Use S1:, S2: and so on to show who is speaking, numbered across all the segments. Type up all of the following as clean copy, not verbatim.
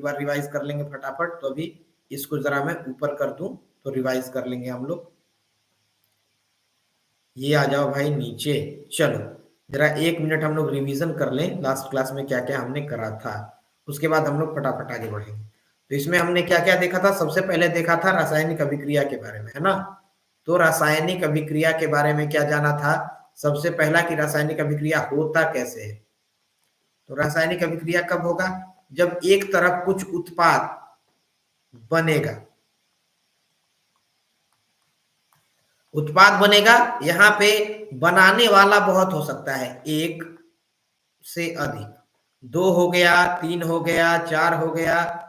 S1: बार revise कर लेंगे फटाफट। तो अभी इसको जरा मैं ऊपर कर दूं तो रिवाइज कर लेंगे हम लोग। ये आ जाओ भाई नीचे। चलो जरा 1 मिनट हम लोग रिवीजन कर लें लास्ट क्लास में क्या क्या हमने करा था, उसके बाद हम लोग फटाफट आगे बढ़ेंगे। तो इसमें हमने क्या क्या देखा था? सबसे पहले देखा था रासायनिक अभिक्रिया के बारे में, है ना। तो रासायनिक अभिक्रिया के बारे में क्या जाना था? सबसे पहला कि रासायनिक अभिक्रिया होता कैसे है। तो रासायनिक अभिक्रिया कब होगा? जब एक तरफ कुछ उत्पाद बनेगा, उत्पाद बनेगा, यहां पे बनाने वाला बहुत हो सकता है, एक से अधिक, 2 हो गया, 3 हो गया, 4 हो गया,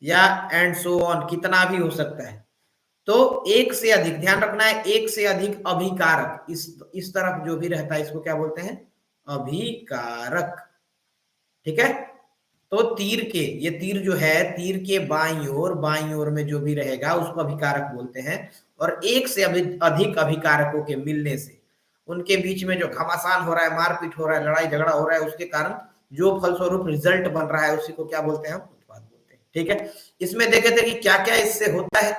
S1: या एंड सो ऑन, कितना भी हो सकता है। तो एक से अधिक, ध्यान रखना है, एक से अधिक अभिकारक, इस तरफ जो भी रहता है इसको क्या बोलते हैं? अभिकारक। ठीक है। तो तीर के, ये तीर जो है, तीर के बाईं ओर में जो भी रहेगा उसको अभिकारक बोलते हैं। और एक से अधिक अभिकारकों के मिलने से उनके बीच में जो घमासान हो रहा है, मारपीट हो रहा है, लड़ाई झगड़ा हो रहा है, उसके कारण जो फलस्वरूप रिजल्ट बन रहा है उसी को क्या बोलते हैं? हम उत्पाद बोलते हैं। ठीक है। इसमें देखे थे कि क्या क्या इससे होता है।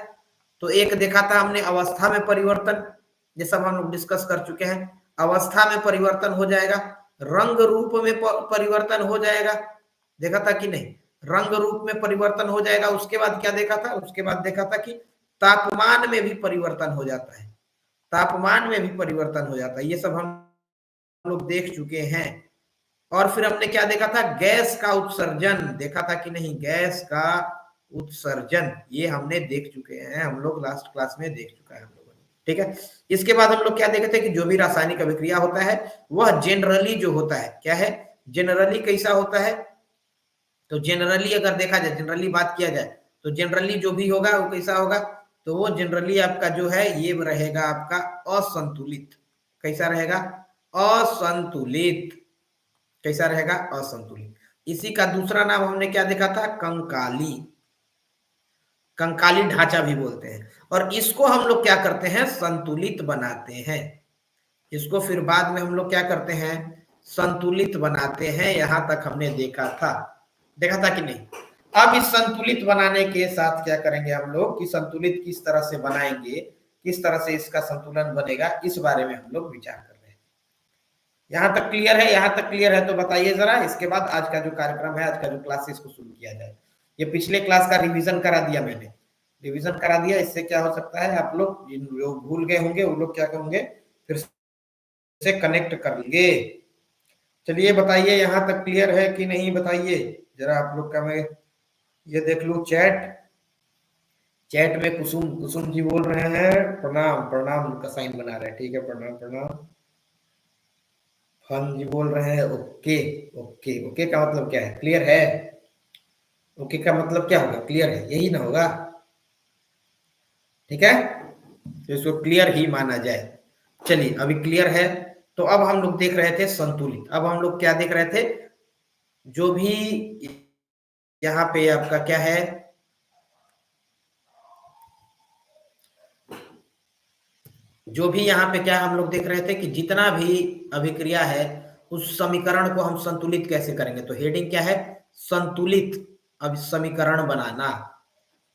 S1: तो एक देखा था हमने अवस्था में परिवर्तन, ये सब हम लोग डिस्कस कर चुके हैं। अवस्था में परिवर्तन हो जाएगा, रंग रूप में परिवर्तन हो जाएगा, देखा था कि नहीं? रंग रूप में परिवर्तन हो जाएगा। उसके बाद क्या देखा था? उसके बाद देखा था कि तापमान में भी परिवर्तन हो जाता है, तापमान में भी परिवर्तन हो जाता है। ये सब हम लोग देख चुके हैं। और फिर हमने क्या देखा था? गैस का उत्सर्जन, देखा था कि नहीं? गैस का उत्सर्जन, ये हमने देख चुके हैं, हम लोग लास्ट क्लास में देख चुका है हम लोगों ने। ठीक है। इसके बाद हम लोग क्या देखे थे कि जो भी रासायनिक अभिक्रिया होता है वह जनरली जो होता है, क्या है? जनरली कैसा होता है? तो जनरली अगर देखा जाए, जनरली बात किया जाए, तो जनरली जो भी होगा वो कैसा होगा? तो वो जनरली आपका जो है ये रहेगा आपका असंतुलित। कैसा रहेगा? असंतुलित। कैसा रहेगा? असंतुलित। इसी का दूसरा नाम हमने क्या देखा था? कंकाली। कंकाली ढांचा भी बोलते हैं। और इसको हम लोग क्या करते हैं? संतुलित बनाते हैं। इसको फिर बाद में हम लोग क्या करते हैं? संतुलित बनाते हैं। यहां तक हमने देखा था, देखा था कि नहीं? अब इस संतुलित बनाने के साथ क्या करेंगे हम लोग कि संतुलित किस तरह से बनाएंगे, किस तरह से इसका संतुलन बनेगा, इस बारे में हम लोग विचार कर रहे हैं। यहां तक क्लियर है? यहां तक क्लियर है तो बताइए जरा। इसके बाद आज का जो कार्यक्रम है, आज का जो क्लास है, इसको शुरू किया जाए। ये पिछले क्लास का रिवीजन करा दिया मैंने, रिवीजन करा दिया। इससे क्या हो सकता है, आप लोग जो भूल गए होंगे वो लोग क्या करेंगे, फिर से कनेक्ट कर लेंगे। चलिए बताइए यहां तक क्लियर है कि नहीं, बताइए जरा आप लोग का। मैं ये देख लूं चैट, चैट में कुसुम जी बोल रहे हैं प्रणाम, प्रणाम का साइन बना रहे हैं। ठीक है, प्रणाम प्रणाम। फन जी बोल रहे हैं ओके। ओके ओके का मतलब क्या है? क्लियर है? ओके का मतलब क्या होगा? क्लियर है, यही ना होगा? ठीक है, तो इसको क्लियर ही माना जाए। चलिए अभी क्लियर है। तो अब हम लोग देख रहे थे संतुलित। अब हम लोग क्या देख रहे थे? जो भी यहाँ पे आपका क्या है, जो भी यहाँ पे क्या हम लोग देख रहे थे कि जितना भी अभिक्रिया है उस समीकरण को हम संतुलित कैसे करेंगे। तो हेडिंग क्या है? संतुलित अब समीकरण बनाना।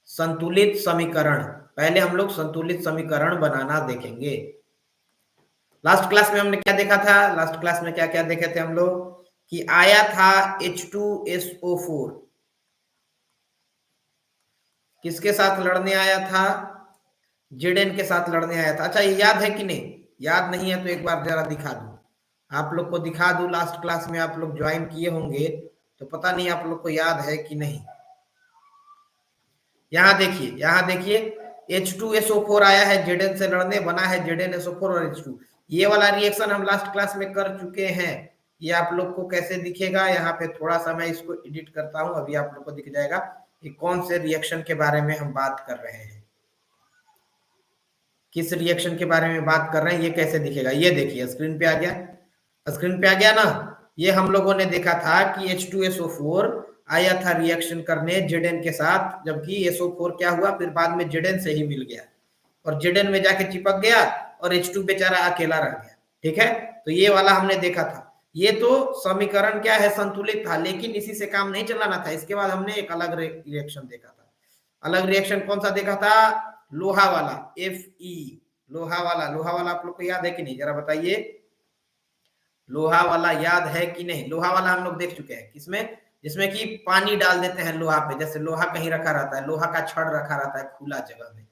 S1: संतुलित समीकरण, पहले हम लोग संतुलित समीकरण बनाना देखेंगे। लास्ट क्लास में हमने क्या देखा था? लास्ट क्लास में क्या क्या देखे थे हम लोग कि आया था H2SO4 किसके साथ लड़ने आया था? Zn के साथ लड़ने आया था। अच्छा ये याद है कि नहीं? याद नहीं है तो एक बार जरा दिखा दूं, आप लोग को दिखा दूं। लास्ट क्लास में आप लोग ज्वाइन किए होंगे तो पता नहीं आप लोग को याद है कि नहीं। यहाँ देखिए, यहाँ देखिए H2SO4 आया है Zn से लड़ने, बना है ZnSO4 और H2। ये वाला रिएक्शन हम लास्ट क्लास में कर चुके हैं। ये आप लोग को कैसे दिखेगा? यहाँ पे थोड़ा सा मैं इसको एडिट करता हूं, अभी आप लोग को दिख जाएगा कि कौन से रिएक्शन के बारे में हम बात कर रहे हैं, किस रिएक्शन के बारे में बात कर रहे हैं, ये कैसे दिखेगा। ये देखिए स्क्रीन पे आ गया, स्क्रीन पे आ गया ना। ये हम लोगों ने देखा था कि H2SO4 आया था रिएक्शन करने Zn के साथ, जबकि SO4 क्या हुआ फिर बाद में Zn से ही मिल गया और Zn में जाके चिपक गया और H2 बेचारा अकेला रह गया। ठीक है, तो ये वाला हमने देखा था। ये तो समीकरण क्या है, संतुलित था, लेकिन इसी से काम नहीं चलाना था। इसके बाद हमने एक अलग रिएक्शन देखा था। अलग रिएक्शन कौन सा देखा था? लोहा वाला, Fe। लोहा वाला आप लोग को याद है कि नहीं, जरा बताइए। लोहा वाला याद है कि नहीं? लोहा वाला हम लोग देख चुके हैं, किसमें? जिसमें कि पानी डाल देते हैं लोहा पे। जैसे लोहा कहीं रखा रहता है, लोहा का छड़ रखा रहता है खुला जगह में,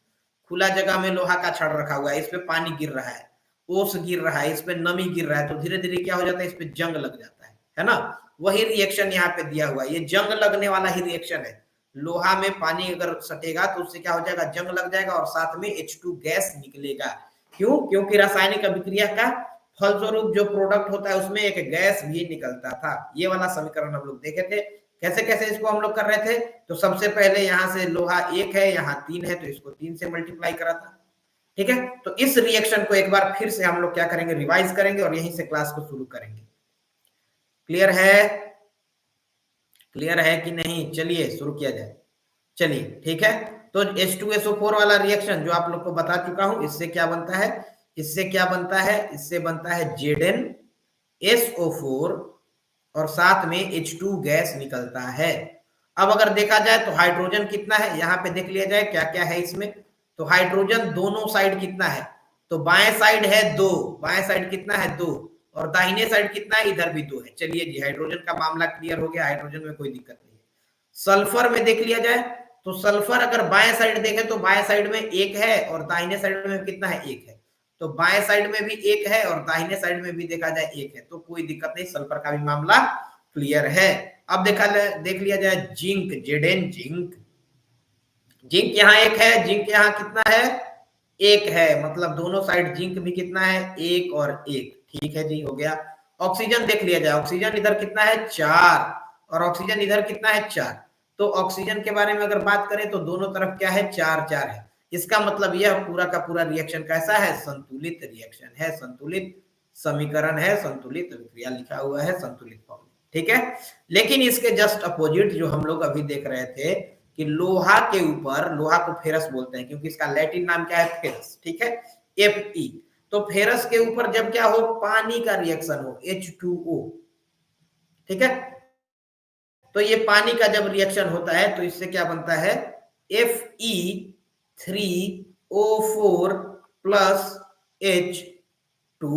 S1: खुला जगह में लोहा का छड़ रखा हुआ है, इस पे पानी गिर रहा है, ओस गिर रहा है, इस पे नमी गिर रहा है, तो धीरे धीरे क्या हो जाता है, इस पे जंग लग जाता है ना? वही रिएक्शन यहाँ पे दिया हुआ है, ये जंग लगने वाला ही रिएक्शन है। लोहा में पानी अगर सटेगा तो उससे क्या हो जाएगा, जंग लग जाएगा और साथ में H2 गैस निकलेगा। क्यों? क्योंकि रासायनिक अभिक्रिया का फलस्वरूप जो प्रोडक्ट होता है उसमें एक गैस भी निकलता था। ये वाला समीकरण हम लोग देखे थे। कैसे कैसे इसको हम लोग कर रहे थे? तो सबसे पहले यहां से लोहा 1 है, यहाँ 3 है, तो इसको 3 से मल्टीप्लाई करा था। ठीक है, तो इस रिएक्शन को एक बार फिर से हम लोग क्या करेंगे, रिवाइज करेंगे और यहीं से क्लास को शुरू करेंगे। क्लियर है? क्लियर है कि नहीं? चलिए शुरू किया जाए। चलिए ठीक है, तो H2SO4 वाला रिएक्शन जो आप लोग को बता चुका हूं, इससे क्या बनता है? इससे क्या बनता है? इससे बनता है ZnSO4 और साथ में H2 गैस निकलता है। अब अगर देखा जाए तो हाइड्रोजन कितना है, यहां पे देख लिया जाए क्या क्या है इसमें। तो हाइड्रोजन दोनों साइड कितना है? तो बाएं साइड है 2, बाएं साइड कितना है 2, और दाहिने साइड कितना है, इधर भी 2 है। चलिए जी, हाइड्रोजन का मामला क्लियर हो गया, हाइड्रोजन में कोई दिक्कत नहीं है। सल्फर में देख लिया जाए तो सल्फर अगर बाएं साइड देखें तो बाएं साइड में 1 है और दाहिने साइड में कितना है, 1 है। तो बाएं साइड में भी 1 है और दाहिने साइड में भी देखा जाए 1 है, तो कोई दिक्कत नहीं, सल्फर का भी मामला क्लियर है। अब देख लिया जाए जिंक, Zn जिंक। जिंक यहाँ 1 है, जिंक यहाँ कितना है, 1 है, मतलब दोनों साइड जिंक भी कितना है, 1 और 1। ठीक है जी, हो गया। ऑक्सीजन देख लिया जाए, ऑक्सीजन इधर कितना है, 4, और ऑक्सीजन इधर कितना है, 4। तो ऑक्सीजन के बारे में अगर बात करें तो दोनों तरफ क्या है, 4 4 है। इसका मतलब यह पूरा का पूरा रिएक्शन कैसा है, संतुलित रिएक्शन है, संतुलित समीकरण है, संतुलित अभिक्रिया लिखा हुआ है, संतुलित फॉर्म। ठीक है, लेकिन इसके जस्ट अपोजिट जो हम लोग अभी देख रहे थे कि लोहा के ऊपर, लोहा को फेरस बोलते हैं क्योंकि इसका लैटिन नाम क्या है, फेरस। ठीक है, Fe। तो फेरस के ऊपर जब क्या हो, पानी का रिएक्शन हो, H2O। ठीक है, तो ये पानी का जब रिएक्शन होता है तो इससे क्या बनता है, Fe3O4 प्लस H2।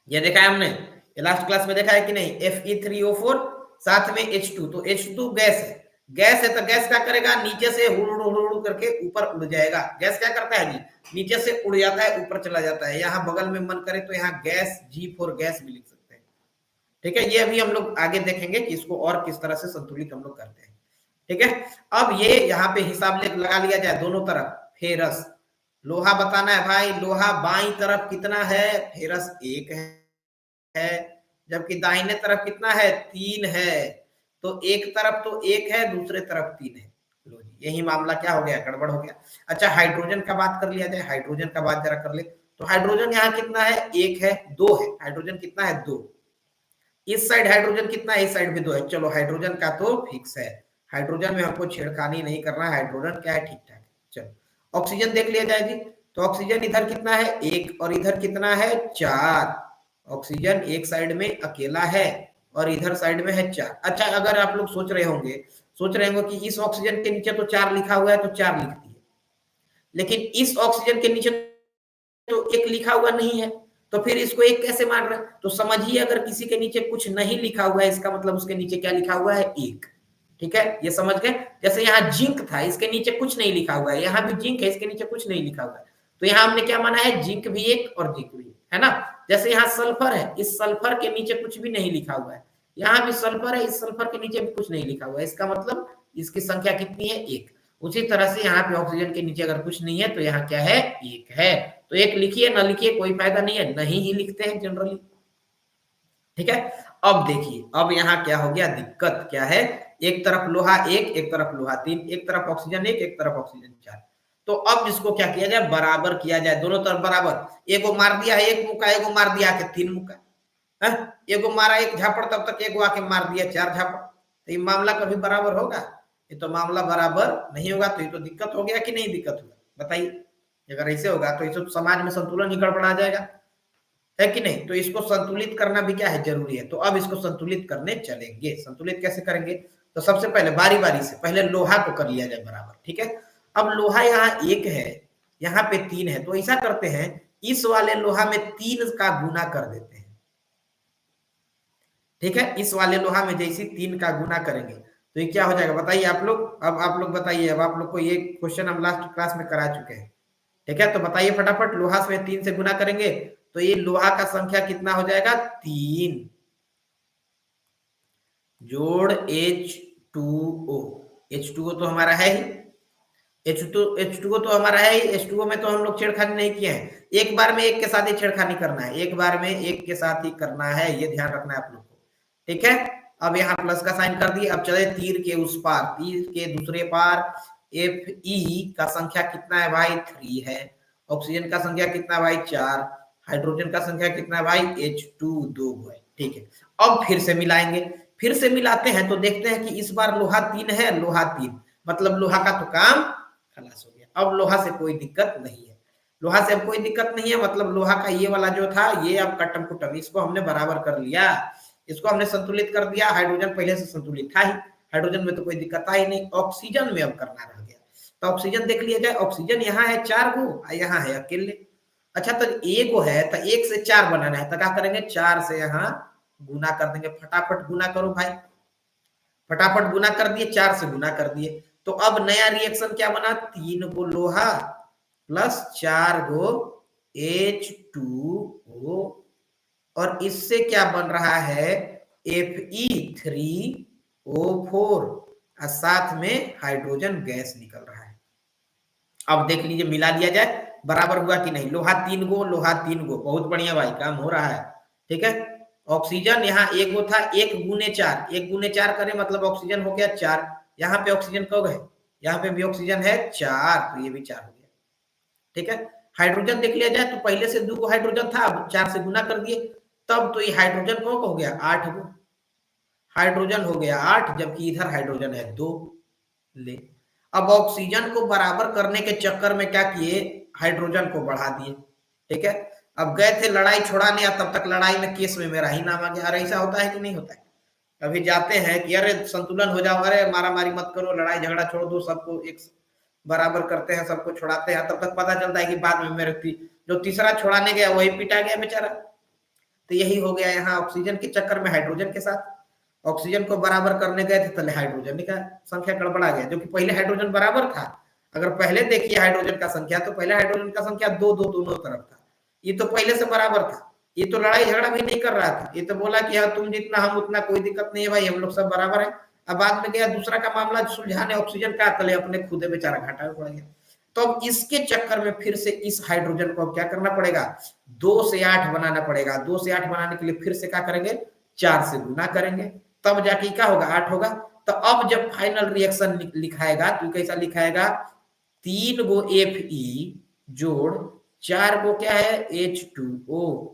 S1: ये देखा है हमने, ये लास्ट क्लास में देखा है कि नहीं, Fe3O4 साथ में H2, तो H2 गैस है। गैस है तो गैस क्या करेगा, नीचे से हुड़ करके ऊपर उड़ जाएगा। गैस क्या करता है जी, नीचे से उड़ जाता है, ऊपर चला जाता है। यहाँ बगल में मन करे तो यहाँ गैस, G4 गैस भी लिख सकते हैं। ठीक है, ये अभी हम लोग आगे देखेंगे कि इसको और किस तरह से संतुलित हम लोग करते हैं। ठीक है, अब ये यहाँ पे हिसाब लगा लिया जाए, दोनों तरफ फेरस, लोहा बताना है भाई, लोहा बाई तरफ कितना है, फेरस 1 है, जबकि दाहिने तरफ कितना है, 3 है। तो एक तरफ तो 1 है, दूसरे तरफ 3 है। लो जी, यही मामला क्या हो गया, गड़बड़ हो गया। अच्छा, हाइड्रोजन का बात कर लिया जाए, हाइड्रोजन का बात जरा कर ले। तो हाइड्रोजन यहाँ कितना है, 1 है, 2 है, हाइड्रोजन कितना है, 2। इस साइड हाइड्रोजन कितना है, इस साइड भी 2 है। चलो हाइड्रोजन का तो फिक्स है, हाइड्रोजन में हमको छेड़खानी नहीं करना है, हाइड्रोजन क्या है, ठीक ठाक है। चलो ऑक्सीजन देख लिया जाए जी, तो ऑक्सीजन इधर कितना है, 1, और इधर कितना है, 4। ऑक्सीजन एक साइड में अकेला है और इधर साइड में है 4। अच्छा, अगर आप लोग सोच रहे होंगे कि इस ऑक्सीजन के नीचे तो 4 लिखा हुआ है तो 4 लिख दिए, लेकिन इस ऑक्सीजन के नीचे तो 1 लिखा हुआ नहीं है, तो फिर इसको 1 कैसे मान रहे हैं? तो समझिए, अगर किसी के नीचे कुछ नहीं लिखा हुआ है, इसका मतलब उसके नीचे क्या लिखा हुआ है, 1। ठीक है, ये समझ गए। जैसे यहाँ जिंक था, इसके नीचे कुछ नहीं लिखा हुआ है, यहाँ भी जिंक है, इसके नीचे कुछ नहीं लिखा हुआ है, तो यहाँ हमने क्या माना है, जिंक भी 1 और जिंक भी 1, है ना। जैसे यहाँ सल्फर है, इस सल्फर के नीचे कुछ भी नहीं लिखा हुआ है, यहाँ भी सल्फर है, इस सल्फर के नीचे भी कुछ नहीं लिखा हुआ है, इसका मतलब इसकी संख्या कितनी है, 1। उसी तरह से यहाँ पे ऑक्सीजन के नीचे अगर कुछ नहीं है तो यहाँ क्या है, 1 है। तो 1 लिखिए ना लिखिए कोई फायदा नहीं है, नहीं ही लिखते हैं जनरली। ठीक है, अब देखिए, अब यहाँ क्या हो गया, दिक्कत क्या है, एक तरफ लोहा 1, एक तरफ लोहा 3, एक तरफ ऑक्सीजन 1, एक तरफ ऑक्सीजन 4। तो अब इसको क्या किया जाए, बराबर किया जाए, दोनों तरफ बराबर। एगो मार दिया है 1 मुक्का, एगो मार दिया के 3 मुक्का, एगो मारा 1 झापड़, तब तक एगो आके मार दिया 4 झापड़। तो ये मामला कभी बराबर होगा? ये तो मामला बराबर नहीं होगा। तो ये तो दिक्कत हो गया कि नहीं दिक्कत हुआ, बताइए। अगर ऐसे होगा तो इस समाज में संतुलन ही गड़बड़ा जाएगा, है कि नहीं? तो इसको संतुलित करना भी क्या है, जरूरी है। तो अब इसको संतुलित करने चलेंगे। संतुलित कैसे करेंगे? तो सबसे पहले बारी बारी से पहले लोहा को कर लिया जाए बराबर, ठीक है। अब लोहा यहाँ 1 है, यहाँ पे 3 है, तो ऐसा करते हैं, इस वाले लोहा में 3 का गुना कर देते हैं, ठीक है। इस वाले लोहा में जैसे 3 का गुना करेंगे तो ये क्या हो जाएगा बताइए आप लोग। अब आप लोग बताइए, अब आप लोग को ये क्वेश्चन हम लास्ट क्लास में करा चुके हैं, ठीक है। तो बताइए फटाफट, लोहा से 3 से गुना करेंगे तो ये लोहा का संख्या कितना हो जाएगा, 3 जोड़ H2O। H2O तो हमारा है ही, H2O तो हमारा है ही। H2O में तो हम लोग छेड़खानी नहीं किए हैं, एक बार में एक के साथ ही छेड़खानी करना है, एक बार में एक के साथ ही करना है, ये ध्यान रखना है आप लोग को, ठीक है। अब यहाँ प्लस का साइन कर दिए। अब चले तीर के उस पार, तीर के दूसरे पार Fe का संख्या कितना है भाई, 3 है। ऑक्सीजन का संख्या कितना भाई, 4। हाइड्रोजन का संख्या कितना है भाई, H2 2 है, ठीक है। अब फिर से मिलाएंगे, फिर से मिलाते हैं तो देखते हैं कि इस बार लोहा 3 है, लोहा 3, मतलब लोहा का तो काम खलास हो गया। अब लोहा से कोई दिक्कत नहीं है, लोहा से अब कोई दिक्कत नहीं है, मतलब लोहा का ये वाला जो था ये अब कट्टम कुट्टम, इसको हमने बराबर कर लिया, इसको हमने संतुलित कर दिया। हाइड्रोजन पहले से संतुलित था ही, हाइड्रोजन में तो कोई दिक्कत आई नहीं। ऑक्सीजन में अब करना रह गया, तो ऑक्सीजन देख लिया जाए। ऑक्सीजन यहाँ है 4 गो, यहाँ है अकेले। अच्छा तो एक है, तो 1 से 4 बनाना है, तो क्या करेंगे, 4 से यहाँ गुना कर देंगे। फटाफट गुना करो भाई, फटाफट गुना कर दिए, 4 से गुना कर दिए। तो अब नया रिएक्शन क्या बना, 3 गो लोहा प्लस 4 गो H2O, और इससे क्या बन रहा है, Fe3O4, और साथ में हाइड्रोजन गैस निकल रहा है। अब देख लीजिए, मिला दिया जाए, बराबर हुआ कि नहीं। लोहा 3 गो, लोहा 3 गो, बहुत बढ़िया भाई, काम हो रहा है, ठीक है। ऑक्सीजन यहाँ 1 गो था, 1 गुने 4, 1 गुने 4 करें मतलब ऑक्सीजन हो गया 4। यहाँ पे ऑक्सीजन कब है, यहाँ पे भी ऑक्सीजन है 4, तो ये भी 4 हो गया, ठीक है। हाइड्रोजन देख लिया जाए, तो पहले से 2 गो हाइड्रोजन था, अब 4 से गुना कर दिए, तब तो ये हाइड्रोजन को हो गया 8 गो, हाइड्रोजन हो गया 8, जबकि इधर हाइड्रोजन है 2। ले, अब ऑक्सीजन को बराबर करने के चक्कर में क्या किए, हाइड्रोजन को बढ़ा दिए, ठीक है। अब गए थे लड़ाई छुड़ाने, तब तक लड़ाई में केस में मेरा ही नाम आ गया। अरे ऐसा होता है कि नहीं होता है? अभी जाते हैं कि अरे संतुलन हो जाओ, अरे मारा मारी मत करो, लड़ाई झगड़ा छोड़ दो, सबको एक बराबर करते हैं, सबको छुड़ाते हैं, तब तक पता चलता है कि बाद में मेरे जो तीसरा छुड़ाने गया वही पिटा गया बेचारा। तो यही हो गया यहाँ ऑक्सीजन के चक्कर में हाइड्रोजन के साथ। ऑक्सीजन को बराबर करने गए थे, पहले हाइड्रोजन का संख्या गड़बड़ा गया, जो कि पहले हाइड्रोजन बराबर था। अगर पहले देखिए हाइड्रोजन का संख्या, तो पहले हाइड्रोजन का संख्या 2 2 दोनों तरफ था, ये तो पहले से बराबर था, ये तो लड़ाई झगड़ा भी नहीं कर रहा था, ये तो बोला कि हाँ तुम जितना हम उतना, कोई दिक्कत नहीं है भाई, हम लोग सब बराबर है। अब बाद में गया दूसरा का मामला सुलझाने, ऑक्सीजन का तले अपने खुदे बेचारा घाटा में पड़ गया। तो अब इसके चक्कर में फिर से इस हाइड्रोजन को क्या करना पड़ेगा, 2 से 8 बनाना पड़ेगा। 2 से 8 बनाने के लिए फिर से क्या करेंगे, 4 से गुना करेंगे, तब जाके क्या होगा, 8 होगा। तो अब जब फाइनल रिएक्शन लिखाएगा तो कैसा लिखाएगा, 3 गो Fe जोड़ 4 गो क्या है, H2O,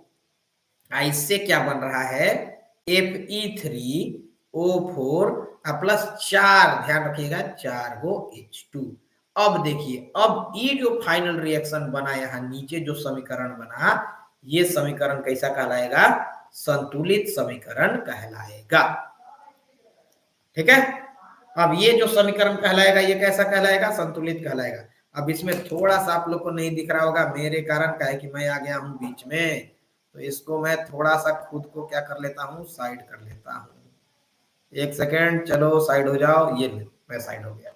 S1: इससे क्या बन रहा है, Fe3O4 प्लस 4, ध्यान रखिएगा 4 गो H2। अब देखिए, अब ये जो फाइनल रिएक्शन बना यहाँ नीचे जो समीकरण बना, ये समीकरण कैसा कहलाएगा, संतुलित समीकरण कहलाएगा, ठीक है। अब ये जो समीकरण कहलाएगा ये कैसा कहलाएगा, संतुलित कहलाएगा। अब इसमें थोड़ा सा आप लोग को नहीं दिख रहा होगा, मेरे कारण का है कि मैं आ गया हूं बीच में, तो इसको मैं थोड़ा सा खुद को क्या कर लेता हूं, साइड कर लेता हूं। 1 सेकेंड, चलो साइड हो जाओ, ये मैं साइड हो गया,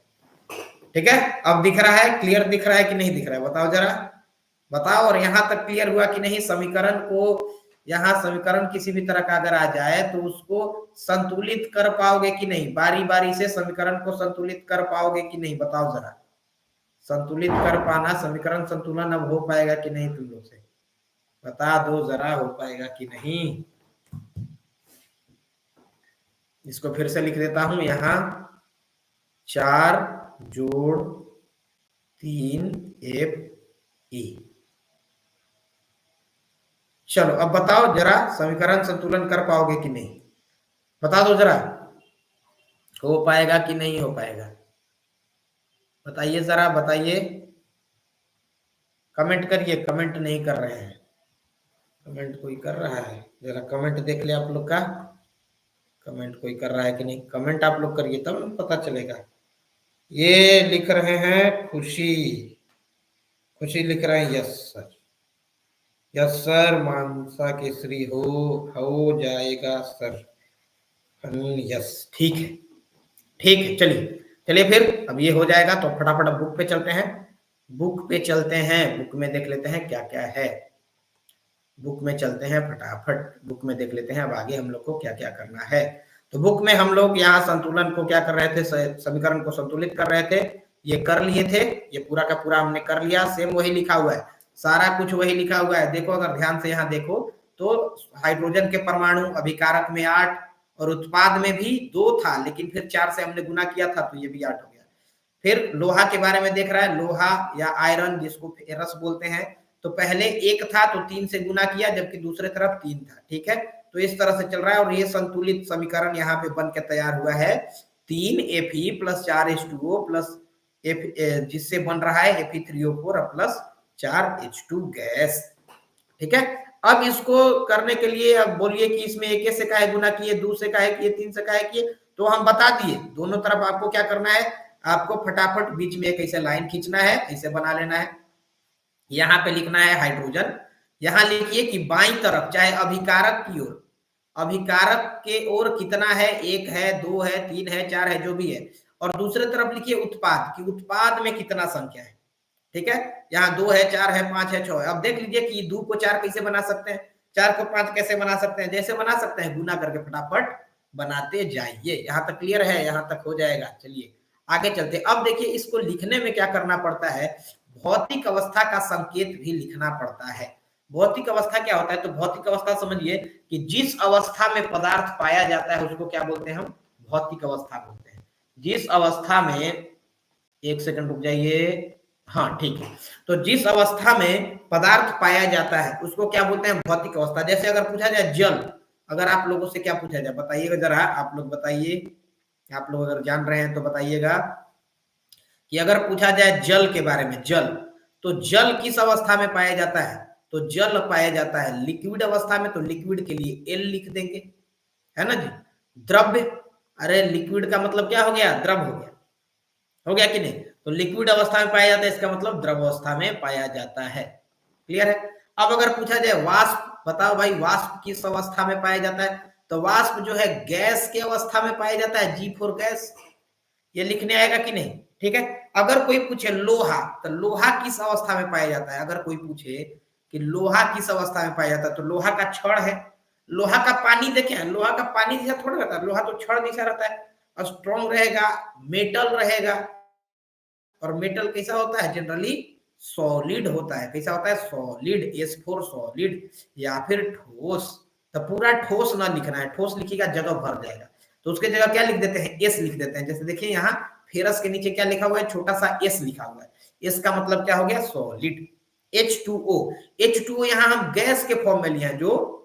S1: ठीक है। अब दिख रहा है, क्लियर दिख रहा है कि नहीं दिख रहा है, बताओ जरा, बताओ। और यहां तक क्लियर हुआ कि नहीं, समीकरण को, यहाँ समीकरण किसी भी तरह का अगर आ जाए तो उसको संतुलित कर पाओगे कि नहीं, बारी बारी से समीकरण को संतुलित कर पाओगे कि नहीं, बताओ जरा। संतुलित कर पाना, समीकरण संतुलन अब हो पाएगा कि नहीं, तुम लोग से बता दो जरा, हो पाएगा कि नहीं। इसको फिर से लिख देता हूं, यहाँ 4 जोड़ 3 Fe। चलो अब बताओ जरा, समीकरण संतुलन कर पाओगे कि नहीं, बता दो जरा, हो पाएगा कि नहीं हो पाएगा, बताइए जरा, बताइए, कमेंट करिए, कमेंट नहीं कर रहे हैं। कमेंट कोई कर रहा है? जरा कमेंट देख ले आप लोग का। कमेंट कोई कर रहा है कि नहीं? कमेंट आप लोग करिए तब ना पता चलेगा। ये लिख रहे हैं खुशी। खुशी लिख रहे हैं यस सर। यस सर, मानसा केसरी हो जाएगा सर। यस ठीक है। ठीक है, चलिए चलिए फिर अब ये हो जाएगा तो फटाफट अब बुक पे चलते हैं। बुक पे चलते हैं, बुक में देख लेते हैं क्या क्या है। बुक में चलते हैं फटाफट, बुक में देख लेते हैं अब आगे हम लोग को क्या क्या करना है। तो बुक में हम लोग यहाँ संतुलन को क्या कर रहे थे, समीकरण को संतुलित कर रहे थे। ये कर लिए थे, ये पूरा का पूरा हमने कर लिया। सेम वही लिखा हुआ है, सारा कुछ वही लिखा हुआ है। देखो अगर ध्यान से यहाँ देखो तो हाइड्रोजन के परमाणु अभिकारक में 8 और उत्पाद में भी 2 था, लेकिन फिर 4 से हमने गुना किया था तो ये भी 8 हो गया। फिर लोहा के बारे में देख रहा है, लोहा या आयरन जिसको फेरस बोलते हैं, तो पहले 1 था तो 3 से गुना किया, जबकि दूसरे तरफ 3 था। ठीक है, तो इस तरह से चल रहा है और ये संतुलित समीकरण यहाँ पे बन के तैयार हुआ है 3Fe प्लस 4H2O प्लस जिससे बन रहा है Fe3O4 प्लस 4H2 गैस। ठीक है, अब इसको करने के लिए अब बोलिए कि इसमें 1 से काहे गुना किए, 2 से काहे किए, 3 से काहे किए, तो हम बता दिए। दोनों तरफ आपको क्या करना है, आपको फटाफट बीच में एक ऐसे लाइन खींचना है, ऐसे बना लेना है। यहाँ पे लिखना है हाइड्रोजन, यहाँ लिखिए कि बाईं तरफ चाहे अभिकारक की ओर, अभिकारक के ओर कितना है, 1 है, 2 है, 3 है, 4 है, जो भी है। और दूसरे तरफ लिखिए उत्पाद कि उत्पाद में कितना संख्या है। ठीक है, यहाँ 2 है, 4 है, 5 है, 6 है। अब देख लीजिए कि 2 को 4 कैसे बना सकते हैं, 4 को 5 कैसे बना सकते हैं। जैसे बना सकते हैं गुना करके फटाफट बनाते जाइए। यहाँ तक क्लियर है, यहाँ तक हो जाएगा। चलिए आगे चलते। अब देखिए इसको लिखने में क्या करना पड़ता है, भौतिक अवस्था का संकेत भी लिखना पड़ता है। भौतिक अवस्था क्या होता है, तो भौतिक अवस्था समझिए कि जिस अवस्था में पदार्थ पाया जाता है उसको क्या बोलते हैं हम, भौतिक अवस्था बोलते हैं। जिस अवस्था में, 1 सेकंड रुक जाइए, हाँ ठीक है, तो जिस अवस्था में पदार्थ पाया जाता है उसको क्या बोलते हैं, भौतिक अवस्था। जैसे अगर पूछा जाए जल, अगर आप लोगों से क्या पूछा जाए बताइएगा जरा, आप लोग बताइए, आप लोग अगर जान रहे हैं तो बताइएगा कि अगर पूछा जाए जल के बारे में, जल, तो जल किस अवस्था में पाया जाता है, तो जल पाया जाता है लिक्विड अवस्था में, तो लिक्विड के लिए एल लिख देंगे, है ना जी। द्रव्य, अरे लिक्विड का मतलब क्या हो गया, द्रव हो गया, हो गया कि नहीं। तो लिक्विड अवस्था में पाया जाता है, इसका मतलब द्रव अवस्था में पाया जाता है। क्लियर है। अब अगर पूछा जाए वाष्प, बताओ भाई वाष्प किस अवस्था में पाया जाता है, तो वाष्प जो है गैस के अवस्था में पाया जाता है, G4 गैस। ये लिखने आएगा कि नहीं, ठीक है। अगर कोई पूछे लोहा, तो लोहा किस अवस्था में पाया जाता है, अगर कोई पूछे कि लोहा किस अवस्था में पाया जाता है, तो लोहा का छड़ है। लोहा का पानी देखें, लोहा का पानी जैसा थोड़ा रहता है, लोहा तो छड़ जैसा रहता है, स्ट्रॉन्ग रहेगा, मेटल रहेगा। और मेटल कैसा होता है, जनरली सॉलिड होता है। कैसा होता है, सॉलिड, S4 सॉलिड, या फिर ठोस। तो पूरा ठोस ना लिखना है, ठोस लिखिएगा जगह भर जाएगा, तो उसके जगह क्या लिख देते हैं, S लिख देते हैं। जैसे देखिए यहाँ फेरस के नीचे क्या लिखा हुआ है, छोटा सा S लिखा हुआ है। S का मतलब क्या हो गया, सॉलिड। H2O, H2O यहाँ हम गैस के फॉर्म में लिए हैं, जो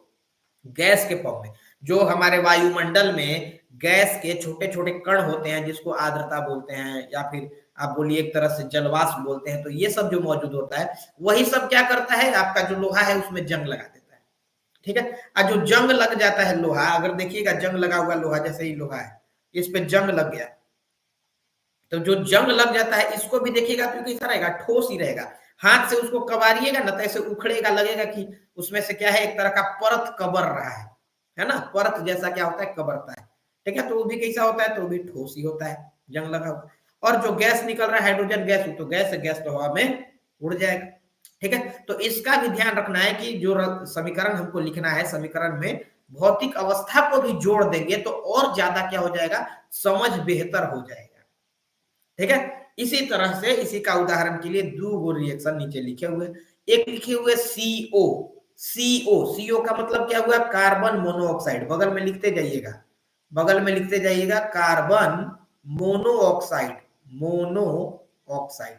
S1: गैस के फॉर्म में, जो हमारे वायुमंडल में गैस के छोटे छोटे कण होते हैं, जिसको आर्द्रता बोलते हैं, या फिर आप बोलिए एक तरह से जलवाष्प बोलते हैं। तो ये सब जो मौजूद होता है, वही सब क्या करता है, आपका जो लोहा है उसमें जंग लगा देता है। ठीक है, और जो जंग लग जाता है लोहा, अगर देखिएगा जंग लगा हुआ लोहा, जैसे ही लोहा है इस पे जंग लग गया, तो जो जंग लग जाता है इसको भी देखिएगा तो कैसा रहेगा, ठोस ही रहेगा। हाथ से उसको कबारिएगा ना तो ऐसे उखड़ेगा, लगेगा कि उसमें से क्या है, एक तरह का परत कबर रहा है ना, परत जैसा क्या होता है, कबरता है। ठीक है, तो वो भी कैसा होता है, तो वो भी ठोस ही होता है, जंग लगा हुआ। और जो गैस निकल रहा है हाइड्रोजन गैस, तो गैस है, गैस तो हवा में उड़ जाएगा। ठीक है, तो इसका भी ध्यान रखना है कि जो समीकरण हमको लिखना है, समीकरण में भौतिक अवस्था को भी जोड़ देंगे तो और ज्यादा क्या हो जाएगा, समझ बेहतर हो जाएगा। ठीक है, इसी तरह से इसी का उदाहरण के लिए 2 रिएक्शन नीचे लिखे हुए, एक लिखे हुए CO, CO का मतलब क्या हुआ, कार्बन मोनोऑक्साइड। बगल में लिखते जाइएगा, बगल में लिखते जाइएगा, कार्बन मोनोऑक्साइड, मोनोऑक्साइड।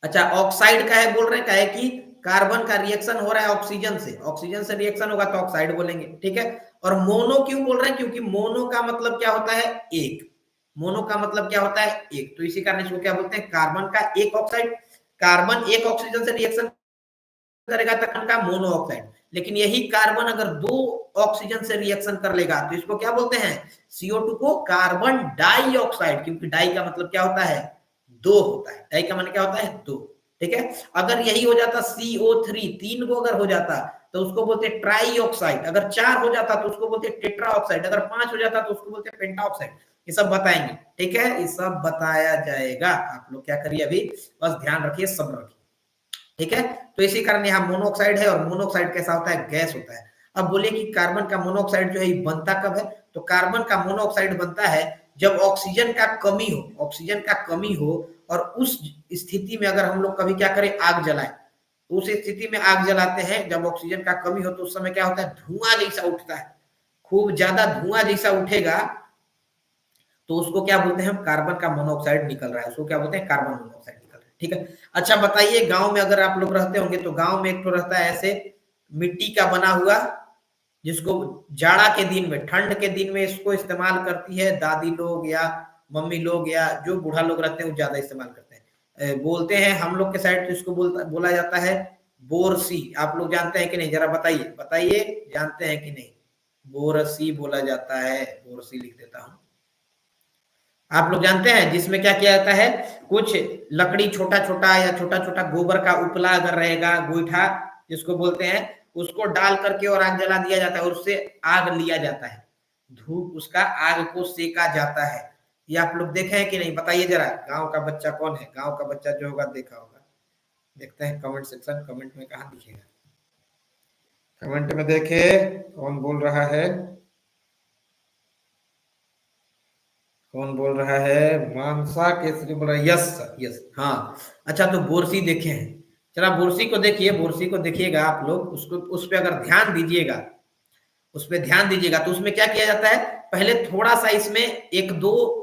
S1: अच्छा, ऑक्साइड का है बोल रहे हैं, का है कि कार्बन का रिएक्शन हो रहा है ऑक्सीजन से, ऑक्सीजन से रिएक्शन होगा तो ऑक्साइड बोलेंगे। ठीक है, और मोनो क्यों बोल रहे हैं, क्योंकि मोनो का मतलब क्या होता है, एक। मोनो का मतलब क्या होता है, एक, तो इसी कारण इसको क्या बोलते हैं, कार्बन का एक ऑक्साइड। कार्बन एक ऑक्सीजन से रिएक्शन करेगा तो कार्बन का मोनोऑक्साइड। लेकिन यही कार्बन अगर 2 ऑक्सीजन से रिएक्शन कर लेगा तो इसको क्या बोलते हैं, CO2 को कार्बन डाइऑक्साइड, क्योंकि डाई का मतलब क्या होता है, 2 होता है, डाई का मतलब क्या होता है, 2। ठीक है, अगर यही हो जाता CO3, 3 को अगर हो जाता तो उसको बोलते हैं ट्राई ऑक्साइड, अगर 4 हो जाता तो उसको बोलते हैं टेट्रा ऑक्साइड, अगर 5 हो जाता तो उसको बोलते हैं पेंटा ऑक्साइड। ये सब बताएंगे, ठीक है, ये सब बताया जाएगा। आप लोग क्या करिए अभी, बस ध्यान रखिए, सब्र रखिए, ठीक है। तो इसी कारण यहाँ मोनोऑक्साइड है, और मोनोऑक्साइड कैसा होता है, गैस होता है। अब बोले कि कार्बन का मोनोऑक्साइड जो है बनता कब है, तो कार्बन का मोनोऑक्साइड बनता है जब ऑक्सीजन का कमी हो, ऑक्सीजन का कमी हो, और उस स्थिति में अगर हम लोग कभी क्या करें, आग जलाएं, तो उस स्थिति में आग जलाते हैं जब ऑक्सीजन का कमी हो, तो उस समय क्या होता है, धुआं जैसा उठता है, खूब ज्यादा धुआं जैसा उठेगा, तो उसको क्या बोलते हैं हम, कार्बन का मोनोऑक्साइड निकल रहा है, उसको क्या बोलते हैं, कार्बन मोनोऑक्साइड निकल रहा है। ठीक है, अच्छा बताइए, गांव में अगर आप लोग रहते होंगे तो गांव में एक तो रहता है ऐसे मिट्टी का बना हुआ, जिसको जाड़ा के दिन में, ठंड के दिन में इसको इस्तेमाल करती है दादी लोग या मम्मी लोग, या जो बूढ़ा लोग रहते हैं वो ज्यादा इस्तेमाल करते हैं। बोलते हैं हम लोग के साइड तो इसको बोला जाता है बोरसी। आप लोग जानते हैं कि नहीं, जरा बताइए बताइए, जानते हैं कि नहीं, बोरसी बोला जाता है, बोरसी लिख देता हूं। आप लोग जानते हैं, जिसमें क्या किया जाता है, कुछ लकड़ी छोटा छोटा या छोटा छोटा गोबर का उपला अगर रहेगा, गोईठा जिसको बोलते हैं, उसको डाल करके और आग जला दिया जाता है, और उससे आग लिया जाता है, धूप उसका आग को सेका जाता है। ये आप लोग देखे हैं कि नहीं, बताइए जरा, गांव का बच्चा कौन है, गांव का बच्चा जो होगा देखा होगा, देखते हैं कमेंट सेक्शन, कमेंट में कहाँ दिखेगा, कमेंट में देखे कौन बोल रहा है, कौन बोल रहा है, मानसा केसरी बोल रहा है, यस सर, यस, हाँ। अच्छा, तो बोरसी देखे हैं, चला बोरसी को देखिए, बोरसी को देखिएगा आप लोग, उसको उस पर अगर ध्यान दीजिएगा, उस पर ध्यान दीजिएगा, तो उसमें क्या किया जाता है, पहले थोड़ा सा इसमें एक दो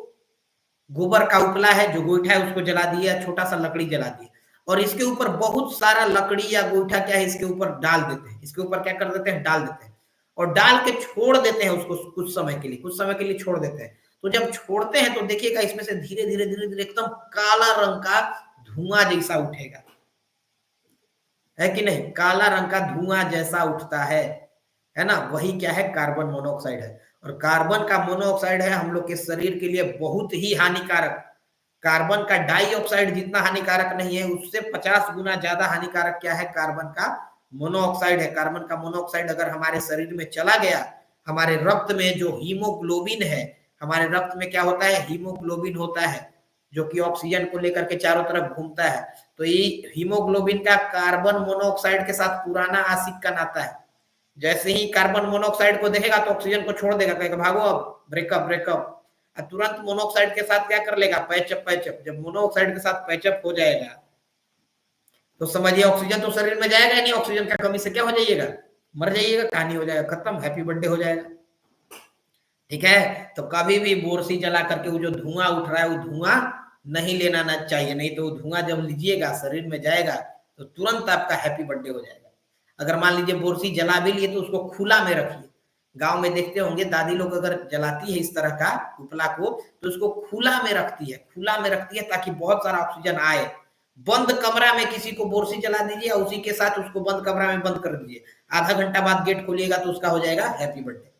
S1: गोबर का उपला है, जो गोईठा है उसको जला दिया, छोटा सा लकड़ी जला दिया, और इसके ऊपर बहुत सारा लकड़ी या गोईठा क्या है, इसके ऊपर डाल देते हैं, इसके ऊपर क्या कर देते हैं, डाल देते हैं, और डाल के छोड़ देते हैं उसको कुछ समय के लिए, कुछ समय के लिए छोड़ देते हैं। तो जब छोड़ते हैं तो देखिएगा इसमें से धीरे धीरे धीरे धीरे एकदम काला रंग का धुआं जैसा उठेगा, है कि नहीं, काला रंग का धुआं जैसा उठता है ना, वही क्या है, कार्बन मोनोऑक्साइड है। और कार्बन का मोनोऑक्साइड है हम लोग के शरीर के लिए बहुत ही हानिकारक, कार्बन का डाइऑक्साइड जितना हानिकारक नहीं है, उससे 50 गुना ज्यादा हानिकारक क्या है, कार्बन का मोनोऑक्साइड है। कार्बन का मोनोऑक्साइड अगर हमारे शरीर में चला गया, हमारे रक्त में जो हीमोग्लोबिन है, हमारे रक्त में क्या होता है, हीमोग्लोबिन होता है, जो कि ऑक्सीजन को लेकर के चारों तरफ घूमता है। तो ये हीमोग्लोबिन का कार्बन मोनोऑक्साइड के साथ पुराना आशिक का नाता है। जैसे ही कार्बन मोनोऑक्साइड को देखेगा तो ऑक्सीजन को छोड़ देगा, कहेगा भागो अब, ब्रेकअप ब्रेकअप, तुरंत मोनोऑक्साइड के साथ क्या कर लेगा, पैचअप पैचअप। जब मोनोऑक्साइड के साथ पैचअप हो जाएगा तो समझिए ऑक्सीजन तो शरीर में जाएगा नहीं, ऑक्सीजन का कमी से क्या हो जाइएगा, मर जाइएगा, कहानी हो जाएगा, खत्म, हैप्पी बर्थडे हो जाएगा। ठीक है, तो कभी भी बोरसी जला करके वो जो धुआं उठ रहा है वो धुआं नहीं लेना ना चाहिए, नहीं तो धुआं जब लीजिएगा शरीर में जाएगा तो तुरंत आपका हैप्पी बर्थडे हो जाएगा। अगर मान लीजिए बोरसी जला भी लिए तो उसको खुला में रखिए। गांव में देखते होंगे दादी लोग अगर जलाती है इस तरह का उपला को, तो उसको खुला में रखती है, खुला में रखती है ताकि बहुत सारा ऑक्सीजन आए। बंद कमरा में किसी को बोरसी जला दीजिए और उसी के साथ उसको बंद कमरा में बंद कर दीजिए, आधा घंटा बाद गेट खोलिएगा तो उसका हो जाएगा हैप्पी बर्थडे,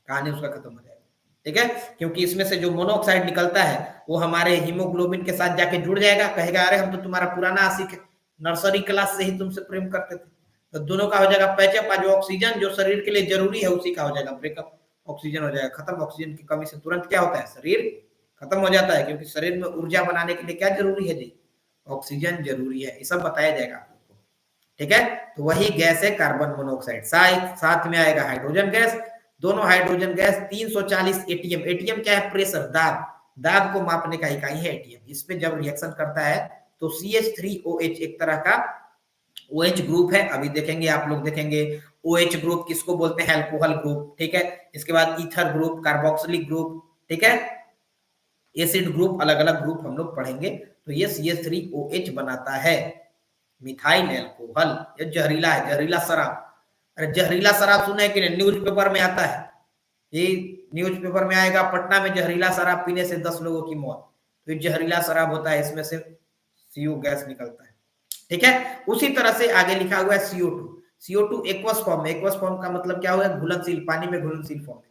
S1: कहानी उसका खत्म हो जाएगा। ठीक है, क्योंकि इसमें से जो मोनोऑक्साइड निकलता है वो हमारे हीमोग्लोबिन के साथ जाके जुड़ जाएगा, कहेगा अरे हम तो तुम्हारा पुराना आशिक है, नर्सरी क्लास से ही तुमसे प्रेम करते थे। तो दोनों का हो जाएगा पैचअप, जो ऑक्सीजन जो शरीर के लिए जरूरी है उसी का हो जाएगा ब्रेकअप, ऑक्सीजन हो जाएगा खत्म। ऑक्सीजन की कमी से तुरंत क्या होता है, शरीर खत्म हो जाता है, क्योंकि शरीर में ऊर्जा बनाने के लिए क्या जरूरी है जी, ऑक्सीजन जरूरी है। ये सब बताया जाएगा आप लोग को। ठीक है, तो वही गैस है कार्बन मोनोऑक्साइड। साथ में आएगा हाइड्रोजन गैस, दोनों हाइड्रोजन गैस 340 एटीएम। एटीएम क्या है, प्रेशर, दाब, दाब को मापने का इकाई है एटीएम। इस पे जब रिएक्शन करता है तो CH3OH एक तरह का OH ग्रुप है, अभी देखेंगे आप लोग देखेंगे OH ग्रुप किसको बोलते हैं, अल्कोहल ग्रुप। ठीक है, इसके बाद ईथर ग्रुप, कार्बोक्सिलिक ग्रुप, ठीक है, एसिड ग्रुप, अलग अलग ग्रुप हम लोग पढ़ेंगे। तो ये CH3OH बनाता है मिथाइल एल्कोहल। ये जहरीला है, जहरीला शराब। अरे जहरीला शराब सुने कि नहीं, न्यूज पेपर में आता है, ये न्यूज पेपर में आएगा पटना में जहरीला शराब पीने से 10 लोगों की मौत। तो ये जहरीला शराब होता है, इसमें से CO गैस निकलता है। ठीक है। उसी तरह से आगे लिखा हुआ है CO2। CO2 एक्वस फॉर्म में, एक्वस फॉर्म का मतलब क्या हुआ, घुलनशील, पानी में घुलनशील फॉर्म में,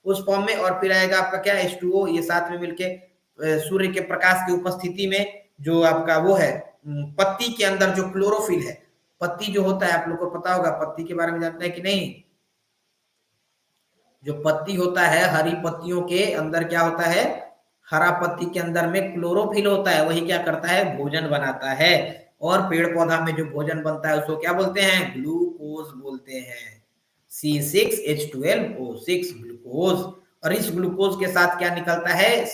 S1: उस फॉर्म में। और फिर आएगा आपका क्या, H2O, ये साथ में मिलके सूर्य के प्रकाश की उपस्थिति में जो आपका वो है पत्ती के अंदर जो क्लोरोफिल है, पत्ती जो होता है आप लोग को पता होगा, पत्ती के बारे में जानते हैं कि नहीं। जो पत्ती होता है, हरी पत्तियों के अंदर क्या होता है, हरा पत्ती के अंदर में क्लोरोफिल होता है, वही क्या करता है, भोजन बनाता है। और पेड़ पौधा में जो भोजन बनता है उसको क्या बोलते हैं, ग्लूकोज बोलते हैं। C6H12O6 glucose. और इस ग्लूकोज के साथ क्या निकलता है,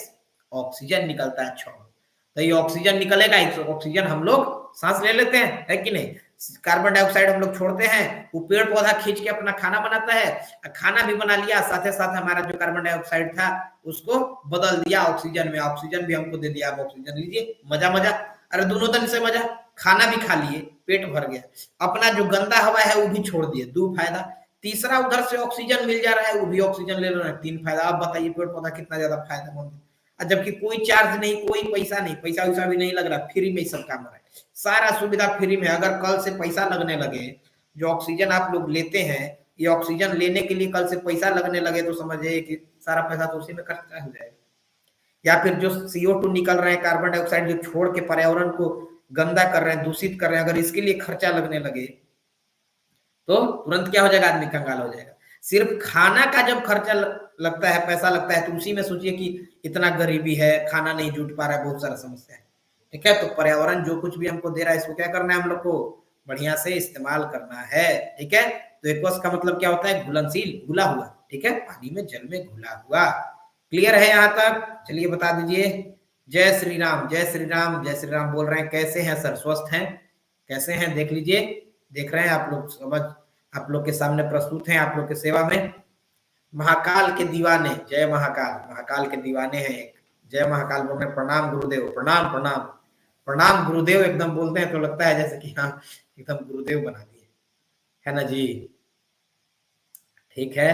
S1: ऑक्सीजन निकलता है। तो ये ऑक्सीजन निकलेगा, ऑक्सीजन हम लोग सांस ले लेते हैं, है कि नहीं। कार्बन डाइऑक्साइड हम लोग छोड़ते हैं, वो पेड़ पौधा खींच के अपना खाना बनाता है, खाना भी बना लिया, साथ ही साथ हमारा जो कार्बन डाइऑक्साइड था उसको बदल दिया ऑक्सीजन में, ऑक्सीजन भी हमको दे दिया, आप ऑक्सीजन लीजिए, मजा मजा। अरे दोनों तरह से मजा, खाना भी खा लिए, पेट भर गया, अपना जो गंदा हवा है वो भी छोड़ दिए, 2 फायदा। तीसरा उधर से ऑक्सीजन मिल जा रहा है, वो भी ऑक्सीजन ले रहे हैं, 3 फायदा। अब बताइए पेड़ पौधा कितना ज्यादा फायदेमंद है, जबकि कोई चार्ज नहीं, कोई पैसा नहीं, पैसा वैसा भी नहीं लग रहा, फ्री में सब काम हो रहा है, सारा सुविधा फ्री में। अगर कल से पैसा लगने लगे, जो ऑक्सीजन आप लोग लेते हैं, ये ऑक्सीजन लेने के लिए कल से पैसा लगने लगे, तो समझिए कि सारा पैसा तो उसी में खर्चा हो जाएगा। या फिर जो CO2 निकल रहे हैं, कार्बन डाइऑक्साइड जो छोड़ के पर्यावरण को गंदा कर रहे हैं, दूषित कर रहे हैं, अगर इसके लिए खर्चा लगने लगे तो तुरंत क्या हो जाएगा, आदमी कंगाल हो जाएगा। सिर्फ खाना का जब खर्चा लगता है, पैसा लगता है, तो उसी में सोचिए कि इतना गरीबी है, खाना नहीं जुट पा रहा है, बहुत सारा समस्या है। ठीक है, तो पर्यावरण जो कुछ भी हमको दे रहा है, इसको क्या करना है, हम लोग को बढ़िया से इस्तेमाल करना है। ठीक है, तो एक्वस का मतलब क्या होता है, घुलनशील, घुला हुआ। ठीक है, पानी में, जल में घुला हुआ। क्लियर है यहाँ तक, चलिए बता दीजिए। जय श्री राम, जय श्री राम, जय श्री राम बोल रहे हैं, कैसे हैं सर, स्वस्थ हैं, कैसे हैं, देख लीजिए, देख रहे हैं आप लोग, समझ आप लोग के सामने प्रस्तुत हैं, आप लोग के सेवा में। महाकाल के दीवाने, जय महाकाल, महाकाल के दीवाने हैं एक, जय महाकाल बोल रहे हैं, प्रणाम गुरुदेव, प्रणाम प्रणाम, प्रणाम गुरुदेव एकदम बोलते हैं तो लगता है जैसे कि हाँ एकदम गुरुदेव बना दिए, है ना जी। ठीक है,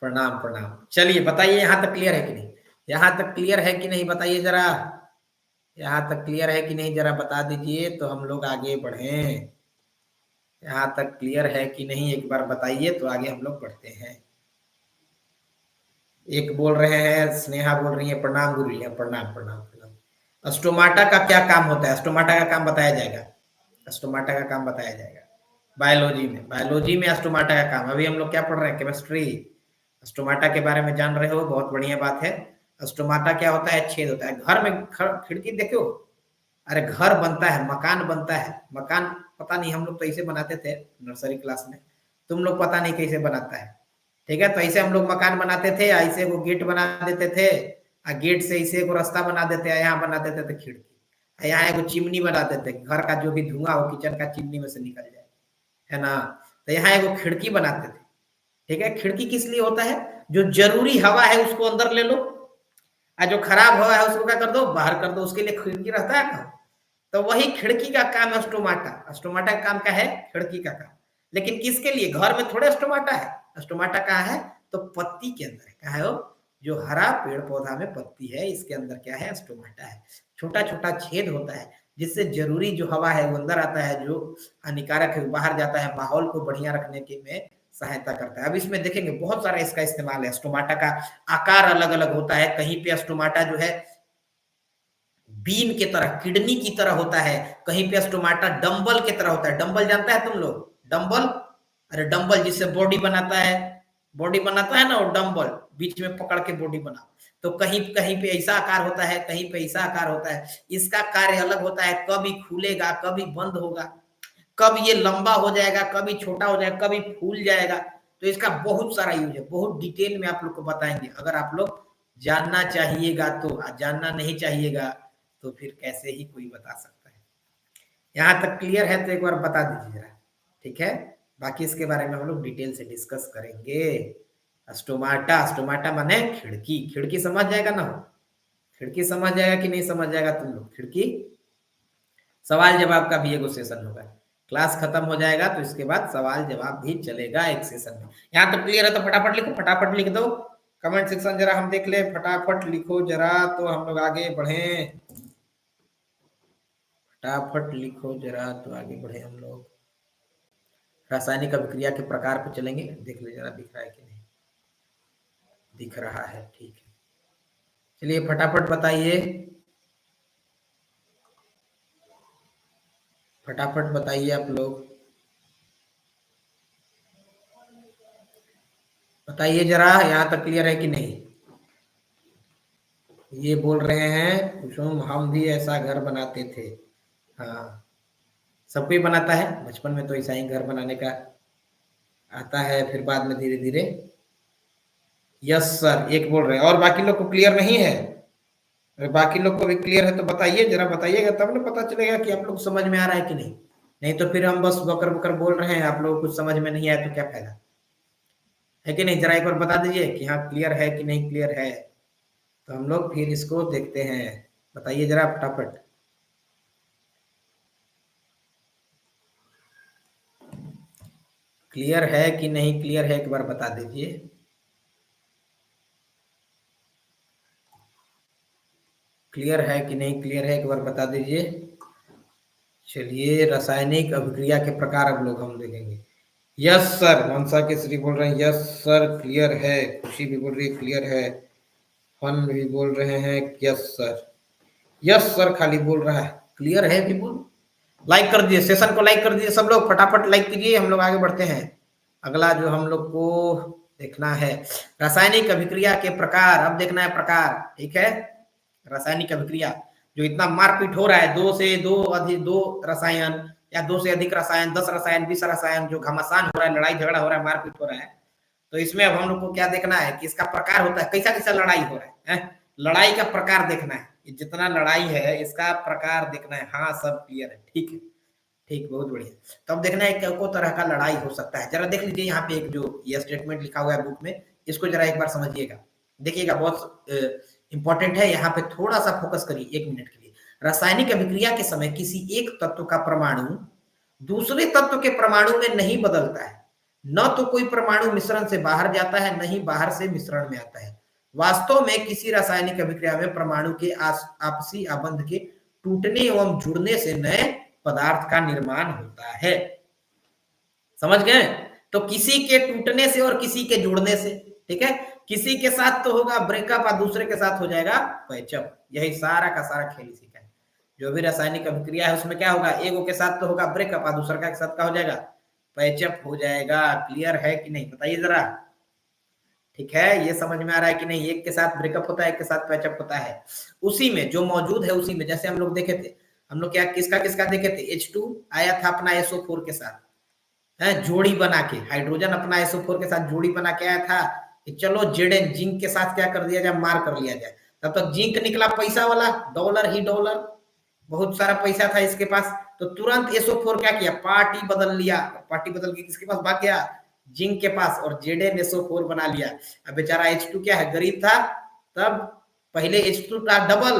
S1: प्रणाम प्रणाम। चलिए बताइए यहाँ तक क्लियर है कि नहीं, यहाँ तक क्लियर है कि नहीं, बताइए जरा, यहाँ तक क्लियर है कि नहीं, जरा बता दीजिए तो हम लोग आगे बढ़ें। यहाँ तक क्लियर है कि नहीं, एक बार बताइए तो आगे हम लोग बढ़ते हैं। एक बोल रहे हैं, स्नेहा बोल रही है, प्रणाम गुरु जी, प्रणाम प्रणाम प्रणाम। स्टोमाटा का क्या काम होता है, स्टोमाटा का काम बताया जाएगा, स्टोमाटा का काम बताया जाएगा बायोलॉजी में, बायोलॉजी में स्टोमाटा का काम। अभी हम लोग क्या पढ़ रहे हैं, केमिस्ट्री, स्टोमाटा के बारे में जान रहे हो, बहुत बढ़िया बात है। स्टोमाटा क्या होता है, छेद होता है, घर में खिड़की देखो, अरे घर बनता है, मकान बनता है, मकान पता नहीं, हम लोग तो ऐसे बनाते थे नर्सरी क्लास में, तुम लोग पता नहीं कैसे बनाता है। ठीक है, तो ऐसे हम लोग मकान बनाते थे, ऐसे वो गेट बना देते थे, गेट से ऐसे को रास्ता बना देते, यहाँ बना देते थे खिड़की, यहाँ एक चिमनी बना देते, घर का जो भी धुआं हो किचन का चिमनी में से निकल जाए, है ना। तो यहाँ एक खिड़की बनाते थे। ठीक है, खिड़की किस लिए होता है, जो जरूरी हवा है उसको अंदर ले लो, और जो खराब हवा है उसको क्या कर दो, बाहर कर दो, उसके लिए खिड़की रहता है ना। तो वही खिड़की का काम है स्टोमाटा, स्टोमाटा का काम क्या है, खिड़की का काम। लेकिन किसके लिए, घर में थोड़े स्टोमाटा है, स्टोमाटा कहाँ है, तो पत्ती के अंदर है, कहाँ है वो, जो हरा पेड़ पौधा में पत्ती है, इसके अंदर क्या है, स्टोमाटा है। छोटा छोटा छेद होता है, जिससे जरूरी जो हवा है वो अंदर आता है, जो हानिकारक है वो बाहर जाता है, माहौल को बढ़िया रखने के में सहायता करता है। अब इसमें देखेंगे बहुत सारा इसका इस्तेमाल है। स्टोमाटा का आकार अलग अलग होता है, कहीं पे स्टोमाटा जो है बीन की तरह, किडनी की तरह होता है, कहीं पे स्टोमाटा डंबल की तरह होता है। डंबल जानता है तुम लोग, डंबल, अरे डंबल जिससे बॉडी बनाता है, बॉडी बनाता है ना वो डंबल, बीच में पकड़ के बॉडी बना। तो कहीं कहीं पे ऐसा आकार होता है, कहीं पे ऐसा आकार होता है, इसका कार्य अलग होता है, कभी खुलेगा, कभी बंद होगा, कब ये लंबा हो जाएगा, कभी छोटा हो जाएगा, कभी फूल जाएगा। तो इसका बहुत सारा यूज है, बहुत डिटेल में आप लोग को बताएंगे, अगर आप लोग जानना चाहिएगा तो, जानना नहीं चाहिएगा तो फिर कैसे ही कोई बता सकता है। यहाँ तक क्लियर है तो एक बार बता दीजिए जरा, ठीक है। बाकी इसके बारे में हम लोग डिटेल से डिस्कस करेंगे। स्टोमाटा, स्टोमाटा माने खिड़की, खिड़की समझ जाएगा ना, खिड़की समझ जाएगा कि नहीं समझ जाएगा तुम लोग, खिड़की। सवाल जवाब का भी एगो सेशन होगा, क्लास खत्म हो जाएगा तो इसके बाद सवाल जवाब भी चलेगा एक सेशन में। यहाँ तो क्लियर है तो फटाफट लिखो, फटाफट लिख दो, कमेंट सेक्शन जरा हम देख ले, फटाफट लिखो जरा तो हम लोग आगे बढ़े। फटाफट लिखो जरा तो आगे बढ़े हम लोग। रासायनिक अभिक्रिया के प्रकार पे चलेंगे, देख ले जरा दिख रहा है कि नहीं, दिख रहा है, ठीक है। चलिए फटाफट बताइए, फटाफट बताइए आप लोग, बताइए जरा, यहाँ तक क्लियर है कि नहीं। ये बोल रहे हैं कुसुम हम भी ऐसा घर बनाते थे। हाँ, सब कोई बनाता है, बचपन में तो ऐसा ही घर बनाने का आता है, फिर बाद में धीरे धीरे। यस सर, एक बोल रहे हैं, और बाकी लोग को क्लियर नहीं है? अगर बाकी लोग को भी क्लियर है तो बताइए जरा, बताइएगा तब ना पता चलेगा कि आप लोग समझ में आ रहा है कि नहीं। नहीं तो फिर हम बस बकर बकर बोल रहे हैं, आप लोग को कुछ समझ में नहीं आया तो क्या फायदा है कि नहीं। जरा एक बार बता दीजिए कि हाँ क्लियर है कि नहीं क्लियर है, तो हम लोग फिर इसको देखते हैं। बताइए जरा फटाफट। क्लियर है कि नहीं क्लियर है, एक बार बता दीजिए। क्लियर है कि नहीं क्लियर है, एक बार बता दीजिए। चलिए, रासायनिक अभिक्रिया के प्रकार अब लोग हम देखेंगे। यस सर, मनसा केसरी बोल रहे हैं, यस सर क्लियर है। खुशी भी बोल रही है क्लियर है। फन भी बोल रहे हैं यस सर। यस सर खाली बोल रहा है, क्लियर है भी बोल। लाइक कर दिए, सेशन को लाइक कर दिए सब लोग, फटाफट लाइक कीजिए, हम लोग आगे बढ़ते हैं। अगला जो हम लोग को देखना है, रासायनिक अभिक्रिया के प्रकार। अब देखना है प्रकार, ठीक है। रासायनिक अभिक्रिया जो इतना मारपीट हो रहा है, दो रसायन या दो से अधिक रसायन, 10 रसायन, 20 रसायन, जो घमासान हो रहा है, लड़ाई झगड़ा हो रहा है, मारपीट हो रहा है, तो इसमें अब हम लोग को क्या देखना है कि इसका प्रकार होता है, कैसा कैसा लड़ाई हो रहा है, लड़ाई का प्रकार देखना है, जितना लड़ाई है इसका प्रकार देखना है। हाँ सब क्लियर है, ठीक है, ठीक, बहुत बढ़िया। तो अब देखना है क्या को तरह का लड़ाई हो सकता है। जरा देख लीजिए यहाँ पे एक जो ये स्टेटमेंट लिखा हुआ है बुक में, इसको जरा एक बार समझिएगा, देखिएगा, बहुत इंपॉर्टेंट है। यहाँ पे थोड़ा सा फोकस करिए 1 मिनट के लिए। रासायनिक अभिक्रिया के समय किसी एक तत्व का परमाणु दूसरे तत्व के परमाणु में नहीं बदलता है, न तो कोई परमाणु मिश्रण से बाहर जाता है, न ही बाहर से मिश्रण में आता है। वास्तव में किसी रासायनिक अभिक्रिया में परमाणु के आपसी आबंध के टूटने एवं जुड़ने से नए पदार्थ का निर्माण होता है। समझ गए? तो किसी के टूटने से और किसी के जुड़ने से, ठीक है, किसी के साथ तो होगा ब्रेकअप और दूसरे के साथ हो जाएगा पैचअप। यही सारा का सारा खेल इसी का है। जो भी रासायनिक अभिक्रिया है उसमें क्या होगा, एगो के साथ तो होगा ब्रेकअप और दूसरा के साथ क्या हो जाएगा, पैचअप हो जाएगा। क्लियर है कि नहीं, बताइए जरा। ठीक है, ये समझ में आ रहा है कि नहीं, एक के साथ ब्रेकअप होता है, एक के साथ पैचअप होता है, उसी में जो मौजूद है उसी में। जैसे हम लोग देखे थे, हम लोग क्या किसका किसका देखे थे, H2 आया था अपना SO4 के साथ, है जोड़ी बना के, हाइड्रोजन अपना SO4 के साथ जोड़ी बना के आया था कि चलो जेडेन जिंक के साथ क्या कर दिया जाए, मार कर लिया जाए। तब तक जिंक निकला पैसा वाला, डॉलर ही डॉलर, बहुत सारा पैसा था इसके पास, तो तुरंत SO4 क्या किया, पार्टी बदल लिया, पार्टी बदल के किसके पास भाग गया, जिंक के पास, और जेडेन SO4 बना लिया। अब बेचारा H2 क्या है, गरीब था, तब पहले H2 था डबल,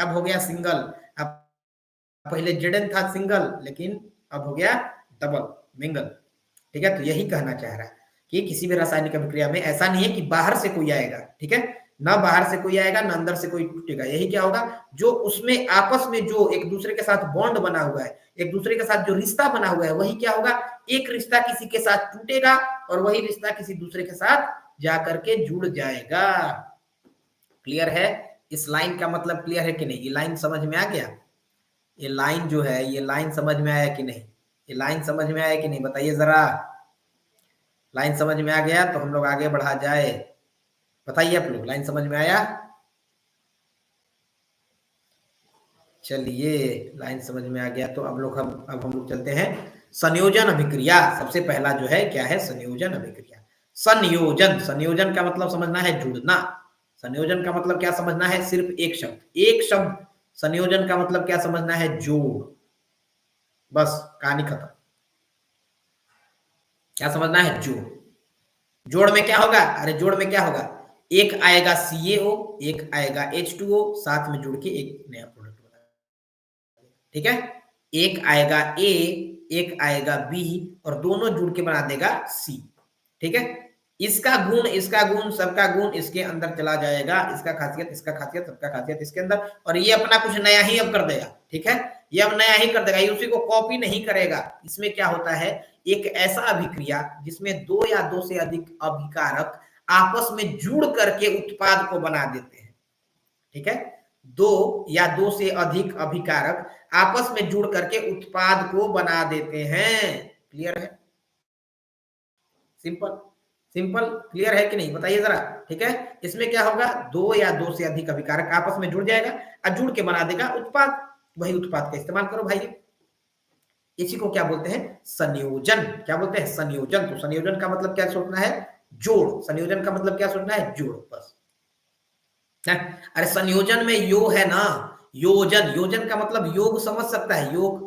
S1: अब हो गया सिंगल। अब पहले जेडेन था सिंगल, लेकिन अब हो गया डबल, मिंगल। ठीक है, तो यही कहना चाह रहा है कि किसी भी रासायनिक अभिक्रिया में ऐसा नहीं है कि बाहर से कोई आएगा, ठीक है, ना बाहर से कोई आएगा, ना अंदर से कोई टूटेगा। यही क्या होगा, जो उसमें आपस में जो एक दूसरे के साथ बॉन्ड बना हुआ है, एक दूसरे के साथ जो रिश्ता बना हुआ है, वही क्या होगा, एक रिश्ता किसी के साथ टूटेगा और वही रिश्ता किसी दूसरे के साथ जाकर के जुड़ जाएगा। क्लियर है? इस लाइन का मतलब क्लियर है कि नहीं, ये लाइन समझ में आ गया? ये लाइन जो है, ये लाइन समझ में आया कि नहीं, ये लाइन समझ में आया कि नहीं, बताइए जरा। लाइन समझ में आ गया तो हम लोग आगे बढ़ा जाए। बताइए आप लोग, लाइन समझ में आया? चलिए, लाइन समझ में आ गया तो अब हम लोग चलते हैं संयोजन अभिक्रिया। सबसे पहला जो है क्या है, संयोजन अभिक्रिया। संयोजन, संयोजन का मतलब समझना है जुड़ना। संयोजन का मतलब क्या समझना है, सिर्फ एक शब्द संयोजन का मतलब क्या समझना है, जोड़, बस कहानी खत्म। क्या समझना है, जोड़। जोड़ में क्या होगा, अरे जोड़ में क्या होगा, एक आएगा CaO, एक आएगा H2O, साथ में जुड़ के एक नया प्रोडक्ट बना, ठीक है, एक आएगा A, एक आएगा B, और दोनों जुड़ के बना देगा C। ठीक है, इसका गुण सबका गुण इसके अंदर चला जाएगा, इसका खासियत सबका खासियत इसके अंदर, और ये अपना कुछ नया ही अब कर देगा। ठीक है, ये अब नया ही कर देगा, ये उसी को कॉपी नहीं करेगा। इसमें क्या होता है, एक ऐसा अभिक्रिया जिसमें दो या दो से अधिक अभिकारक आपस में जुड़ करके उत्पाद को बना देते हैं। ठीक है, दो या दो से अधिक अभिकारक आपस में जुड़ करके उत्पाद को बना देते हैं। क्लियर है? सिंपल सिंपल क्लियर है कि नहीं, बताइए जरा। ठीक है, इसमें क्या होगा, दो या दो से अधिक अभिकारक आपस में जुड़ जाएगा और जुड़ के बना देगा उत्पाद। वही उत्पाद का इस्तेमाल करो भाई। इसी को क्या बोलते हैं, संयोजन। क्या बोलते हैं, संयोजन। तो संयोजन का मतलब क्या सोचना है, जोड़। संयोजन का मतलब क्या सोचना है, जोड़, बस। अरे संयोजन में यो है ना, योजन। योजन का मतलब योग समझ सकता है, योग।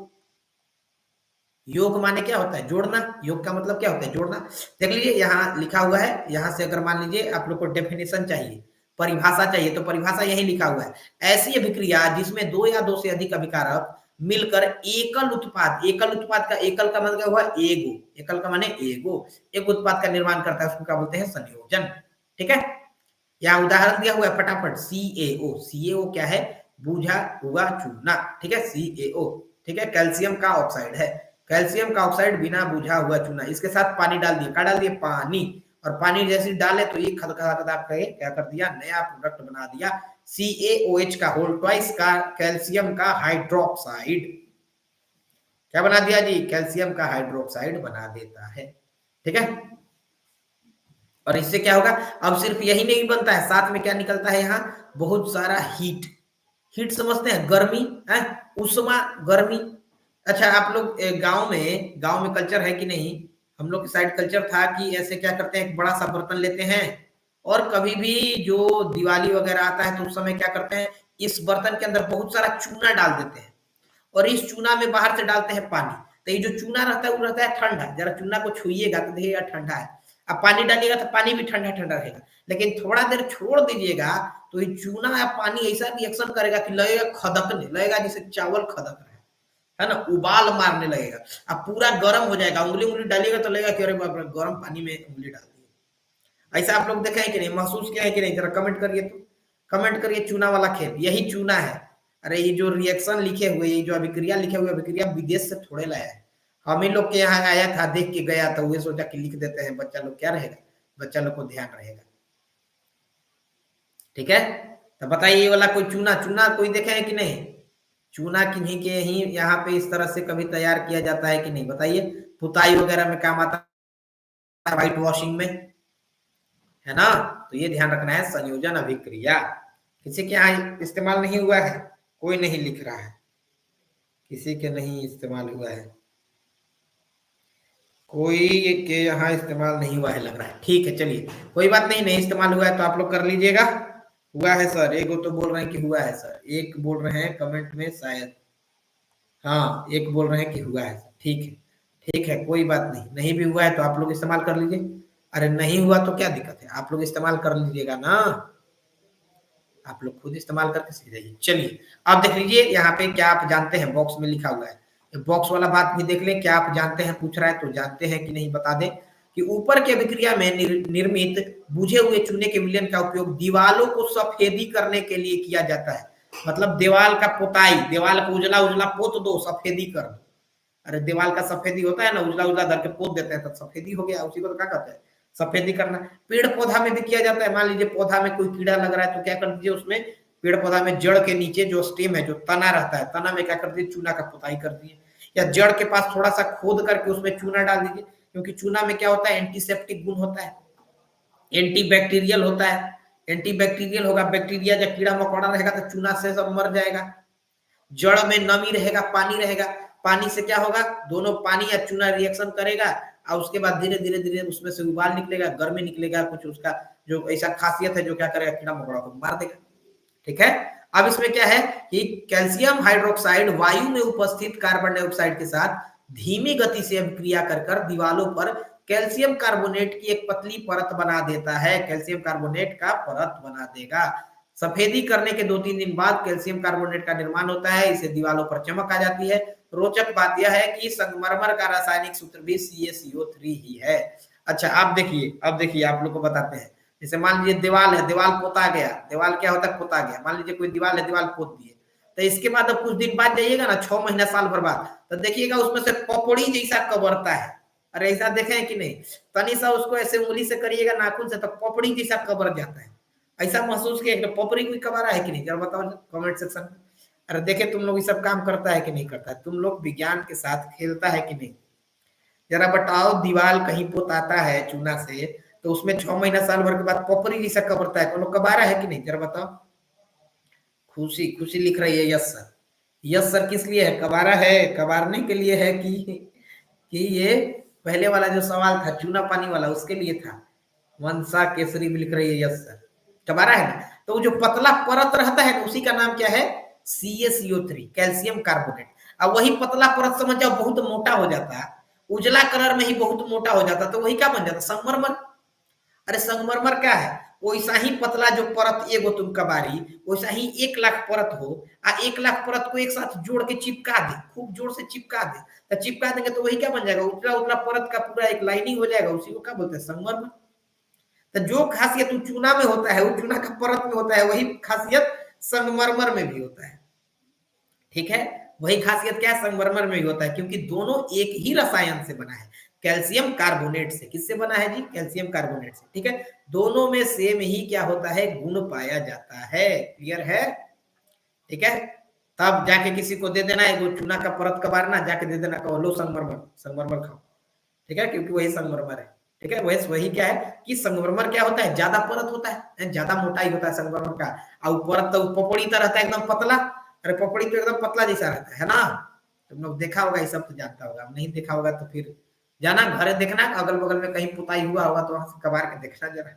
S1: योग माने क्या होता है, जोड़ना। योग का मतलब क्या होता है, जोड़ना। देख लीजिए यहाँ लिखा हुआ है, यहाँ से अगर मान लीजिए आप लोग को डेफिनेशन चाहिए, परिभाषा चाहिए, तो परिभाषा यही लिखा हुआ है। ऐसी अभिक्रिया जिसमें दो या दो से अधिक अभिकारक मिलकर एकल उत्पाद, एकल उत्पाद का, एकल का मतलब हुआ एगो, एकल का माने एगो, एक उत्पाद का निर्माण करता है, उसको क्या बोलते हैं, संयोजन। ठीक है, यहाँ उदाहरण दिया हुआ है फटाफट, CaO। CaO क्या है, बूझा हुआ चूना। ठीक है, CaO। ठीक है, कैल्शियम का ऑक्साइड है, कैल्शियम का ऑक्साइड बिना बुझा हुआ चूना। इसके साथ पानी डाल दिए, क्या डाल दिए, पानी। और पानी जैसे डाले तो ये खदखदा क्या कर दिया, नया प्रोडक्ट बना दिया, CaOH का होल ट्वाइस का कैल्शियम का हाइड्रोक्साइड। क्या बना दिया जी, कैल्शियम का हाइड्रोक्साइड बना देता है। ठीक है, और इससे क्या होगा, अब सिर्फ यही नहीं बनता है, साथ में क्या निकलता है, यहाँ बहुत सारा हीट। हीट समझते हैं, गर्मी है, उष्मा, गर्मी। अच्छा, आप लोग गांव में कल्चर है कि नहीं, हम लोग की साइड कल्चर था कि ऐसे क्या करते हैं, एक बड़ा सा बर्तन लेते हैं और कभी भी जो दिवाली वगैरह आता है तो उस समय क्या करते हैं, इस बर्तन के अंदर बहुत सारा चूना डाल देते हैं और इस चूना में बाहर से डालते हैं पानी। तो ये जो चूना रहता है वो रहता है ठंडा, जरा चूना को छुइएगा तो देखिएगा ठंडा है। अब पानी डालिएगा तो पानी भी ठंडा ठंडा रहेगा, लेकिन थोड़ा देर छोड़ दीजिएगा तो ये चूना या पानी ऐसा रिएक्शन करेगा कि लगेगा खदकने लगेगा, जैसे चावल खदक रहा है ना, उबाल मारने लगेगा। अब पूरा गर्म हो जाएगा, उंगली डालिएगा तो लगेगा कि अरे बाप रे, गर्म पानी में उंगली डाल दी। ऐसा आप लोग देखा है कि नहीं, महसूस किया है कि नहीं, जरा कमेंट करिए, तो कमेंट करिए। चूना वाला खेल, यही चूना है। अरे ये जो रिएक्शन लिखे हुए, ये जो अभिक्रिया लिखे हुए, अभिक्रिया विदेश से थोड़े लाया है, हम ही लोग के यहाँ आया था, देख के गया तो वही सोचा कि लिख देते हैं, बच्चा लोग क्या रहेगा, बच्चा लोग को ध्यान रहेगा। ठीक है, तो बताइए ये वाला कोई चूना, चूना कोई देखा है कि नहीं, चूना किन्हीं के ही यहाँ पे इस तरह से कभी तैयार किया जाता है कि नहीं, बताइए। पुताई वगैरह में काम आता है, व्हाइट वॉशिंग में, है ना। तो ये ध्यान रखना है, संयोजन अभिक्रिया किसी के यहाँ इस्तेमाल नहीं हुआ है, कोई नहीं लिख रहा है, किसी के नहीं इस्तेमाल हुआ है, कोई के यहाँ इस्तेमाल नहीं हुआ है लग रहा है। ठीक है, चलिए कोई बात नहीं, नहीं इस्तेमाल हुआ है तो आप लोग कर लीजिएगा। हुआ है सर, एक तो बोल रहे हैं कि हुआ है सर, एक बोल रहे हैं कमेंट में शायद, हाँ एक बोल रहे हैं कि हुआ है। ठीक है, ठीक है, कोई बात नहीं, नहीं भी हुआ है तो आप लोग इस्तेमाल कर लीजिए। अरे नहीं हुआ तो क्या दिक्कत है, आप लोग इस्तेमाल कर लीजिएगा ना, आप लोग खुद इस्तेमाल करके सीख जाइए। चलिए अब देख लीजिए यहाँ पे, क्या आप जानते हैं, बॉक्स में लिखा हुआ है, बॉक्स वाला बात भी देख लें, क्या आप जानते हैं, पूछ रहा है तो जानते हैं कि नहीं बता दें, कि ऊपर की अभिक्रिया में निर्मित बुझे हुए चूने के विलयन का उपयोग दीवालों को सफेदी करने के लिए किया जाता है। मतलब दीवाल का पोताई, दीवाल को उजला उजला पोत दो, सफेदी कर दो। अरे दीवाल का सफेदी होता है ना, उजला उजला धर के पोत देते हैं तो सफेदी हो गया, उसी को तो क्या कहते हैं, सफेदी करना। पेड़ पौधा में भी किया जाता है, मान लीजिए पौधा में कोई कीड़ा लग रहा है तो क्या कर दीजिए, उसमें पेड़ पौधा में जड़ के नीचे जो स्टेम है, जो तना रहता है, तना में क्या कर दीजिए, चूना का पुताई कर दिए, या जड़ के पास थोड़ा सा खोद करके उसमें चूना डाल दीजिए, क्योंकि चूना में क्या होता है, एंटीसेप्टिक गुण होता है, एंटी बैक्टीरियल होता है। एंटी बैक्टीरियल होगा, बैक्टीरिया जब कीड़ा मकोड़ा रहेगा तो चूना से सब मर जाएगा। जड़ में नमी रहेगा, पानी रहेगा, पानी से क्या होगा, दोनों पानी या चूना रिएक्शन करेगा और उसके बाद धीरे धीरे धीरे उसमें से उबाल निकलेगा, गर्मी निकलेगा, कुछ उसका जो ऐसा खासियत है जो क्या करेगा, कीड़ा मकोड़ा को मार देगा। ठीक है, अब इसमें क्या है कि कैल्शियम हाइड्रोक्साइड वायु में उपस्थित कार्बन डाइऑक्साइड के साथ धीमी गति से अभिक्रिया कर दीवालों पर कैल्शियम कार्बोनेट की एक पतली परत बना देता है, कैल्शियम कार्बोनेट का परत बना देगा। सफेदी करने के 2-3 दिन बाद कैल्शियम कार्बोनेट का निर्माण होता है, इसे दीवालों पर चमक आ जाती है। रोचक बात यह है कि संगमरमर का रासायनिक सूत्र भी CaCO3 ही है। अच्छा अब देखिए आप लोग को बताते हैं, जैसे मान लीजिए दीवाल है, दीवाल पोता गया, दीवाल क्या होता है, पोता गया, मान लीजिए कोई दीवाल है, दीवाल पोत दिए, तो इसके बाद अब कुछ दिन बाद जाइएगा ना, 6 महीना साल भर बाद, तो देखिएगा उसमें से पपड़ी जैसा कबरता है। अरे ऐसा देखे हैं कि नहीं? तनी सा उसको ऐसे उंगली से करिएगा नाखून से, तो पपड़ी जैसा कबर जाता है। ऐसा महसूस किया कि पपड़ी कोई कबारा है कि नहीं? जरा बताओ कमेंट सेक्शन में। अरे देखे तुम लोग ये सब काम करता है कि नहीं करता है? तुम लोग विज्ञान के साथ खेलता है कि नहीं? जरा बताओ, दीवार कहीं पोताता है चूना से, तो उसमें 6 महीना साल भर के बाद पपरी जैसा कबरता है, कोनो कबारा है कि नहीं? जरा बताओ। खुशी खुशी लिख रही है, यस सर। यस सर किस लिए है? कबारा है, कबारने के लिए है कि ये पहले वाला जो सवाल था चूना पानी वाला, उसके लिए था। मनसा केसरी भी लिख रही है, यस सर। कबारा है ना? तो जो पतला परत रहता है उसी का नाम क्या है? CaCO3, calcium carbonate. अब वही पतला परत समझ जाओ बहुत मोटा हो जाता है, उजला कलर में ही बहुत मोटा हो जाता, तो वही क्या बन जाता? संगमरमर। अरे संगमरमर क्या है? वैसा ही पतला जो परत एगो तुम कबारी, वैसा ही 1 लाख परत हो, आ 1 लाख परत को एक साथ जोड़ के चिपका दे, खूब जोर से चिपका दे, तो चिपका देंगे तो वही क्या बन जाएगा? उतला उतला परत का पूरा एक लाइनिंग हो जाएगा, उसी को क्या बोलते हैं? संगमरमर। तो जो खासियत चूना में होता है, वो चूना का परत में होता है, वही खासियत संगमरमर में भी होता है। ठीक है, वही खासियत क्या है? संगमरमर में भी होता है, क्योंकि दोनों एक ही रसायन से बना है, कैल्शियम कार्बोनेट से। किससे बना है जी? कैल्शियम कार्बोनेट से। ठीक है, दोनों में सेम ही क्या होता है? गुण पाया जाता है। क्लियर है? ठीक है, तब जाके किसी को दे देना है वो चूना का परत कबारना, जाके दे देना, कहो लो संगमरमर, संगमरमर खाओ। ठीक है, क्योंकि वही संगमरमर है। ठीक है, वही क्या है कि संगमरमर क्या होता है? ज्यादा परत होता है, ज्यादा मोटाई होता है संगमरमर का, और परत तो पपड़ी तो रहता है एकदम पतला। अरे पपड़ी तो एकदम पतला जैसा रहता है ना? तुम लोग देखा होगा, ये सब तो जानता होगा। नहीं देखा होगा तो फिर जाना घरे देखना, अगल बगल में कहीं पुताई हुआ होगा तो वहां से कबार के देखना जरा।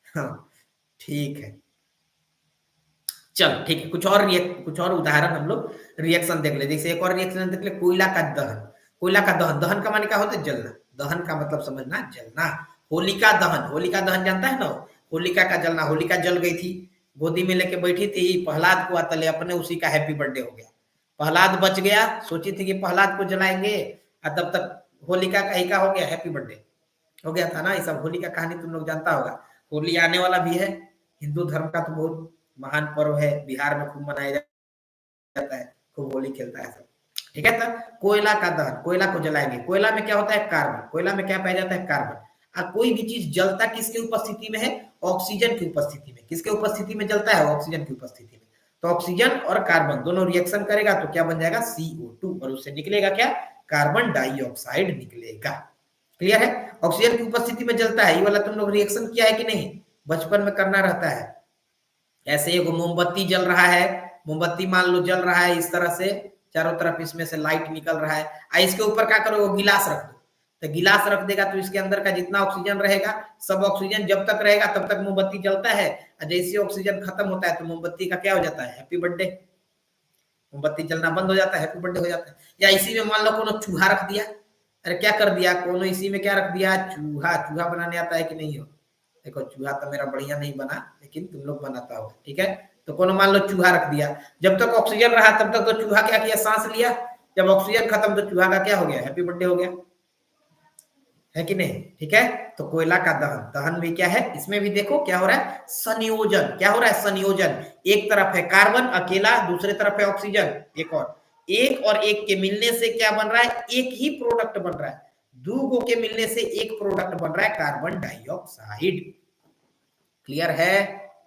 S1: हाँ, ठीक है, चलो ठीक है। कुछ और उदाहरण हम लोग रिएक्शन देख ले। जैसे एक और रिएक्शन देख ले, कोयला का दहन। कोयला का दहन, दहन का माने क्या होता है? जलना। दहन का मतलब समझना, जलना। होलिका दहन, होलिका दहन जानता है ना? होलिका का जलना। होलिका जल गई थी, गोदी में लेके बैठी थी प्रहलाद को, तले अपने उसी का हैप्पी बर्थडे हो गया। प्रहलाद बच गया, सोची थी कि प्रहलाद को जलाएंगे, और तब तक होलिका का ही का हो गया, हैप्पी बर्थडे हो गया था ना। ये सब होली का कहानी तुम लोग जानता होगा। होली आने वाला भी है, हिंदू धर्म का तो बहुत महान पर्व है, बिहार में खूब मनाया जाता है, खूब होली खेलता है सब। ठीक है, तो कोयला का दहन, कोयला को जलाएंगे। कोयला में क्या होता है? कार्बन। कोयला में क्या पाया जाता है? कार्बन। और कोई भी चीज जलता किसके उपस्थिति में है? ऑक्सीजन की उपस्थिति में। किसके उपस्थिति में जलता है? ऑक्सीजन की उपस्थिति में। तो ऑक्सीजन और कार्बन दोनों रिएक्शन करेगा तो क्या बन जाएगा? CO2, और उससे निकलेगा क्या? कार्बन डाइऑक्साइड निकलेगा। क्लियर है? ऑक्सीजन की उपस्थिति में जलता है। ये वाला तुम लोग रिएक्शन किया है कि नहीं? बचपन में करना रहता है। ऐसे एगो मोमबत्ती जल रहा है, मोमबत्ती मान लो जल रहा है इस तरह से, चारों तरफ इसमें से लाइट निकल रहा है, इसके ऊपर क्या करो? वो गिलास रख दो। तो गिलास रख देगा तो इसके अंदर का जितना ऑक्सीजन रहेगा, सब ऑक्सीजन जब तक रहेगा तब तक मोमबत्ती जलता है, और जैसे ऑक्सीजन खत्म होता है तो मोमबत्ती का क्या हो जाता है? Happy birthday. मोमबत्ती जलना बंद हो जाता है, हैप्पी बर्थडे हो जाता है। या इसी में मान लो कोनो चूहा रख दिया। अरे क्या कर दिया? कोनो इसी में क्या रख दिया? चूहा। चूहा बनाने आता है कि नहीं हो? देखो चूहा तो मेरा बढ़िया नहीं बना, लेकिन तुम लोग बनाता हो। ठीक है, तो कोनो मान लो चूहा रख दिया, जब तक ऑक्सीजन रहा तब तक तो चूहा क्या किया? सांस लिया। जब ऑक्सीजन खत्म तो चूहा का क्या हो गया? हैप्पी बर्थडे हो गया। है कि नहीं? ठीक है, तो कोयला का दहन, दहन भी क्या है? इसमें भी देखो क्या हो रहा है? संयोजन। क्या हो रहा है? संयोजन। एक तरफ है कार्बन अकेला, दूसरे तरफ है ऑक्सीजन एक और एक के मिलने से क्या बन रहा है? एक ही प्रोडक्ट बन रहा है। दो गो के मिलने से एक प्रोडक्ट बन रहा है, कार्बन डाइऑक्साइड। क्लियर है?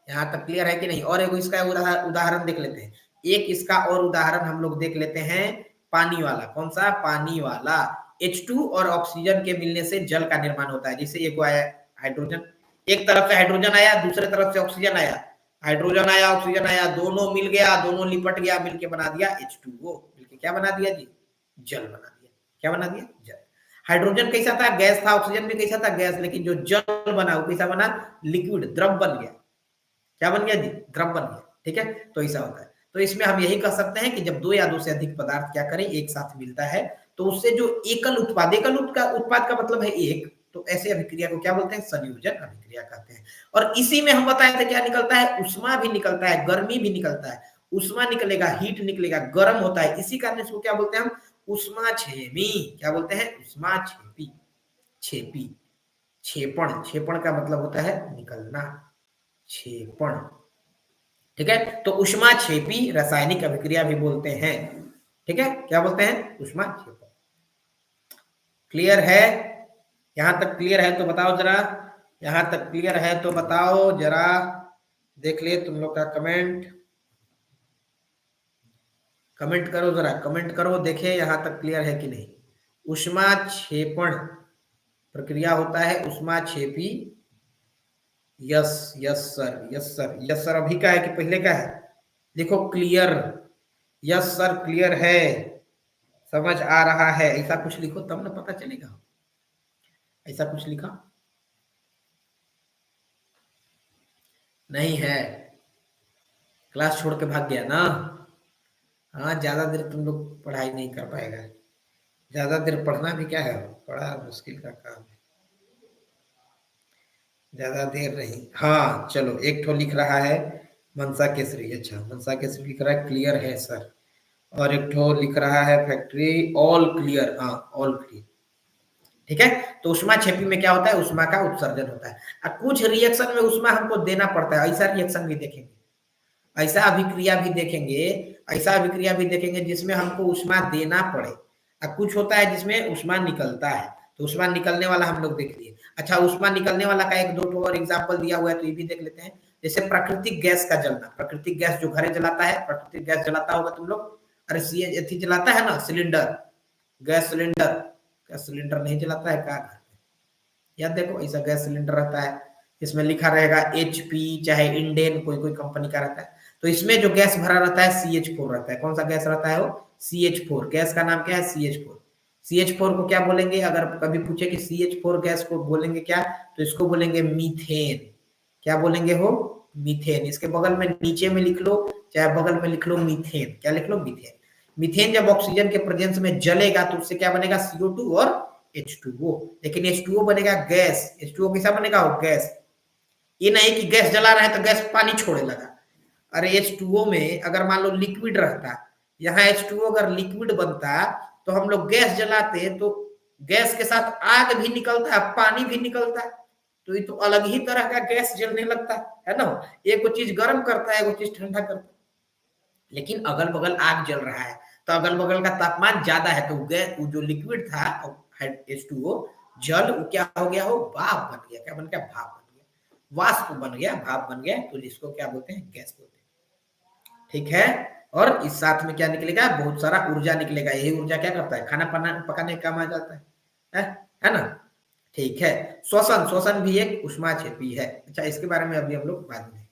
S1: यहां तक क्लियर है कि नहीं? और एक इसका उदाहरण देख लेते हैं। एक इसका और उदाहरण हम लोग देख लेते हैं, पानी वाला। कौन सा? पानी वाला। H2 और ऑक्सीजन के मिलने से जल का निर्माण होता है। जैसे एक आया हाइड्रोजन, एक तरफ से हाइड्रोजन आया, दूसरे तरफ से ऑक्सीजन आया, हाइड्रोजन आया, ऑक्सीजन आया, दोनों मिल गया, दोनों लिपट गया, मिलके बना दिया H2O। मिलके क्या बना दिया जी? जल बना दिया। क्या बना दिया? जल। हाइड्रोजन कैसा था? गैस था। ऑक्सीजन भी कैसा था? गैस। लेकिन जो जल बना वो कैसा बना? लिक्विड, द्रव बन गया। क्या बन गया जी? द्रव बन गया। ठीक है, तो ऐसा होता है। तो इसमें हम यही कह सकते हैं कि जब दो या दो से अधिक पदार्थ क्या करें? एक साथ मिलता है, तो उससे जो एकल उत्पाद, उत्पाद का मतलब है एक, तो ऐसे अभिक्रिया को क्या बोलते हैं? संयोजन अभिक्रिया कहते हैं। और इसी में हम बताए थे क्या निकलता है? उष्मा भी निकलता है, गर्मी भी निकलता है। उष्मा निकलेगा, हीट निकलेगा, गर्म होता है। इसी कारण इसको क्या बोलते हैं हम? उष्माक्षेपी। क्या बोलते हैं? उष्माक्षेपी। छेपी, क्षेपण। क्षेपण का मतलब होता है निकलना, क्षेपण। ठीक है, तो ऊष्माक्षेपी रासायनिक अभिक्रिया भी बोलते हैं। ठीक है, क्या बोलते हैं? ऊष्माक्षेपण। क्लियर है? यहां तक क्लियर है तो बताओ जरा, यहां तक क्लियर है तो बताओ जरा, देख ले तुम लोग का कमेंट, कमेंट करो जरा, कमेंट करो, देखे यहां तक क्लियर है कि नहीं। ऊष्माक्षेपण प्रक्रिया होता है ऊष्माक्षेपी। Yes yes sir, yes sir, yes sir. अभी का है कि पहले का है? देखो क्लियर, यस सर क्लियर है, समझ आ रहा है, ऐसा कुछ लिखो तब ना पता चलेगा। ऐसा कुछ लिखा नहीं है, क्लास छोड़ के भाग गया ना। हाँ, ज्यादा देर तुम लोग पढ़ाई नहीं कर पाएगा, ज्यादा देर पढ़ना भी क्या है, बड़ा मुश्किल का काम है, ज्यादा देर नहीं। हाँ चलो, एक ठो लिख रहा है मनसा केसरी, अच्छा मनसा केसरी लिख रहा है क्लियर है सर, और एक ठो लिख रहा है फैक्ट्री ऑल क्लियर, हाँ ऑल क्लियर। ठीक है, तो ऊष्माक्षेपी में क्या होता है? ऊष्मा का उत्सर्जन होता है। अब कुछ रिएक्शन में ऊष्मा हमको देना पड़ता है, ऐसा रिएक्शन भी देखेंगे, ऐसा अभिक्रिया भी देखेंगे, ऐसा अभिक्रिया भी देखेंगे जिसमें हमको ऊष्मा देना पड़े। अब कुछ होता है जिसमें ऊष्मा निकलता है, तो ऊष्मा निकलने वाला हम लोग देख लिए। अच्छा, ऊष्मा निकलने वाला का एक दो ठो और एग्जाम्पल दिया हुआ है, तो ये भी देख लेते हैं। जैसे प्राकृतिक गैस का जलना, प्राकृतिक गैस जो घरे जलाता है, प्राकृतिक गैस जलाता होगा तुम लोग, अरे सी जलाता है ना, cylinder, gas cylinder, gas cylinder नहीं जलाता है क्या घर में? याद देखो, ऐसा गैस सिलेंडर रहता है, इसमें लिखा रहेगा HP, चाहे इंडेन, कोई कोई कंपनी का रहता है। तो इसमें जो गैस भरा रहता है CH4 रहता है। कौन सा गैस रहता है वो? CH4। गैस का नाम क्या है? CH4। CH4 को क्या बोलेंगे? अगर कभी पूछे कि CH4 गैस को बोलेंगे क्या, तो इसको बोलेंगे मीथेन। क्या बोलेंगे हो? मीथेन। इसके बगल में नीचे में लिख लो, चाहे बगल में लिख लो मीथेन। क्या लिख लो? मीथेन। मीथेन जब ऑक्सीजन के प्रेजेंस में जलेगा तो उससे क्या बनेगा? CO2 और H2O। लेकिन H2O बनेगा गैस। H2O कैसा बनेगा? वो गैस। ये नहीं कि गैस जला रहा है तो गैस पानी छोड़े लगा। अरे H2O में अगर मान लो लिक्विड रहता, यहाँ H2O अगर लिक्विड बनता तो हम लोग गैस जलाते तो गैस के साथ आग भी निकलता है, पानी भी निकलता, तो ये तो अलग ही तरह का गैस जलने लगता है ना। एक चीज गर्म करता है, एक चीज ठंडा करता है। लेकिन अगल बगल आग जल रहा है तो अगल बगल का तापमान ज्यादा है, तो गैस जो लिक्विड था H2O जल, वो क्या हो गया? हो भाप बन गया। क्या बन गया? भाप बन गया, वाष्प बन गया, भाप बन गया, तो जिसको क्या बोलते हैं? गैस बोलते हैं। ठीक है, और इस साथ में क्या निकलेगा? बहुत सारा ऊर्जा निकलेगा। यही ऊर्जा क्या करता है? खाना पकाने का काम आ जाता है, है ना। ठीक है, श्वसन, श्वसन भी एक ऊष्माक्षेपी है। अच्छा, इसके बारे में अभी हम लोग बाद में,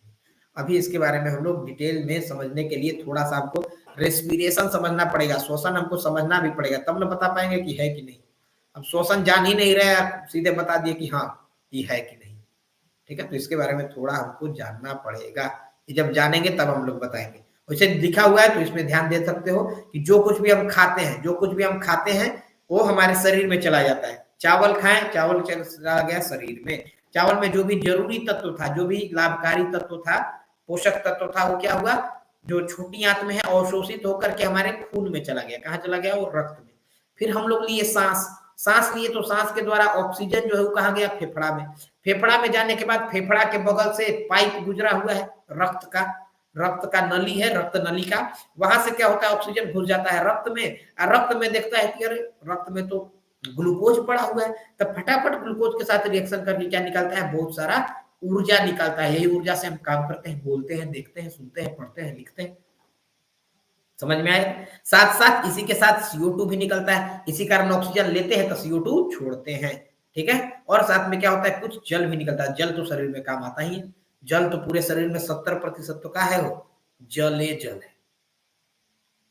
S1: अभी इसके बारे में हम लोग डिटेल में समझने के लिए थोड़ा सा हमको रेस्पिरेशन समझना पड़ेगा, श्वसन हमको समझना भी पड़ेगा, तब ना बता पाएंगे कि है कि नहीं। अब श्वसन जान ही नहीं रहे, आप सीधे बता दिए कि हाँ ये है कि नहीं। ठीक है, तो इसके बारे में थोड़ा हमको जानना पड़ेगा, जब जानेंगे तब हम लोग बताएंगे। वैसे लिखा हुआ है तो इसमें ध्यान दे सकते हो कि जो कुछ भी हम खाते हैं, जो कुछ भी हम खाते हैं वो हमारे शरीर में चला जाता है। चावल खाएं, चावल चला गया शरीर में, चावल में जो भी जरूरी तत्व था, जो भी लाभकारी तत्व था, पोषक तत्व था, वो क्या हुआ? जो छोटी आंत में है अवशोषित होकर के हमारे खून में चला गया। कहाँ चला गया? वो रक्त में। फिर हम लोग लिए सांस, सांस लिए तो सांस के द्वारा ऑक्सीजन जो है वो कहाँ गया? फेफड़ा में। फेफड़ा में जाने के बाद फेफड़ा के बगल से पाइप गुजरा हुआ है रक्त का, रक्त का नली है, रक्त नली का, वहां से क्या होता है? ऑक्सीजन घुस जाता है रक्त में, और रक्त में देखता है कि अरे रक्त में तो ग्लूकोज पड़ा हुआ है, तब फटाफट ग्लूकोज के साथ रिएक्शन करके क्या निकलता है? बहुत सारा ऊर्जा निकलता है। यही ऊर्जा से हम काम करते हैं, बोलते हैं, देखते हैं, सुनते हैं, पढ़ते हैं, लिखते हैं। समझ में आए? साथ साथ इसी के साथ CO2 भी निकलता है, इसी कारण ऑक्सीजन लेते हैं तो CO2 छोड़ते हैं। ठीक है, और साथ में क्या होता है? कुछ जल भी निकलता है। जल तो शरीर में काम आता ही है, जल तो पूरे शरीर में 70% तो का है वो जले जल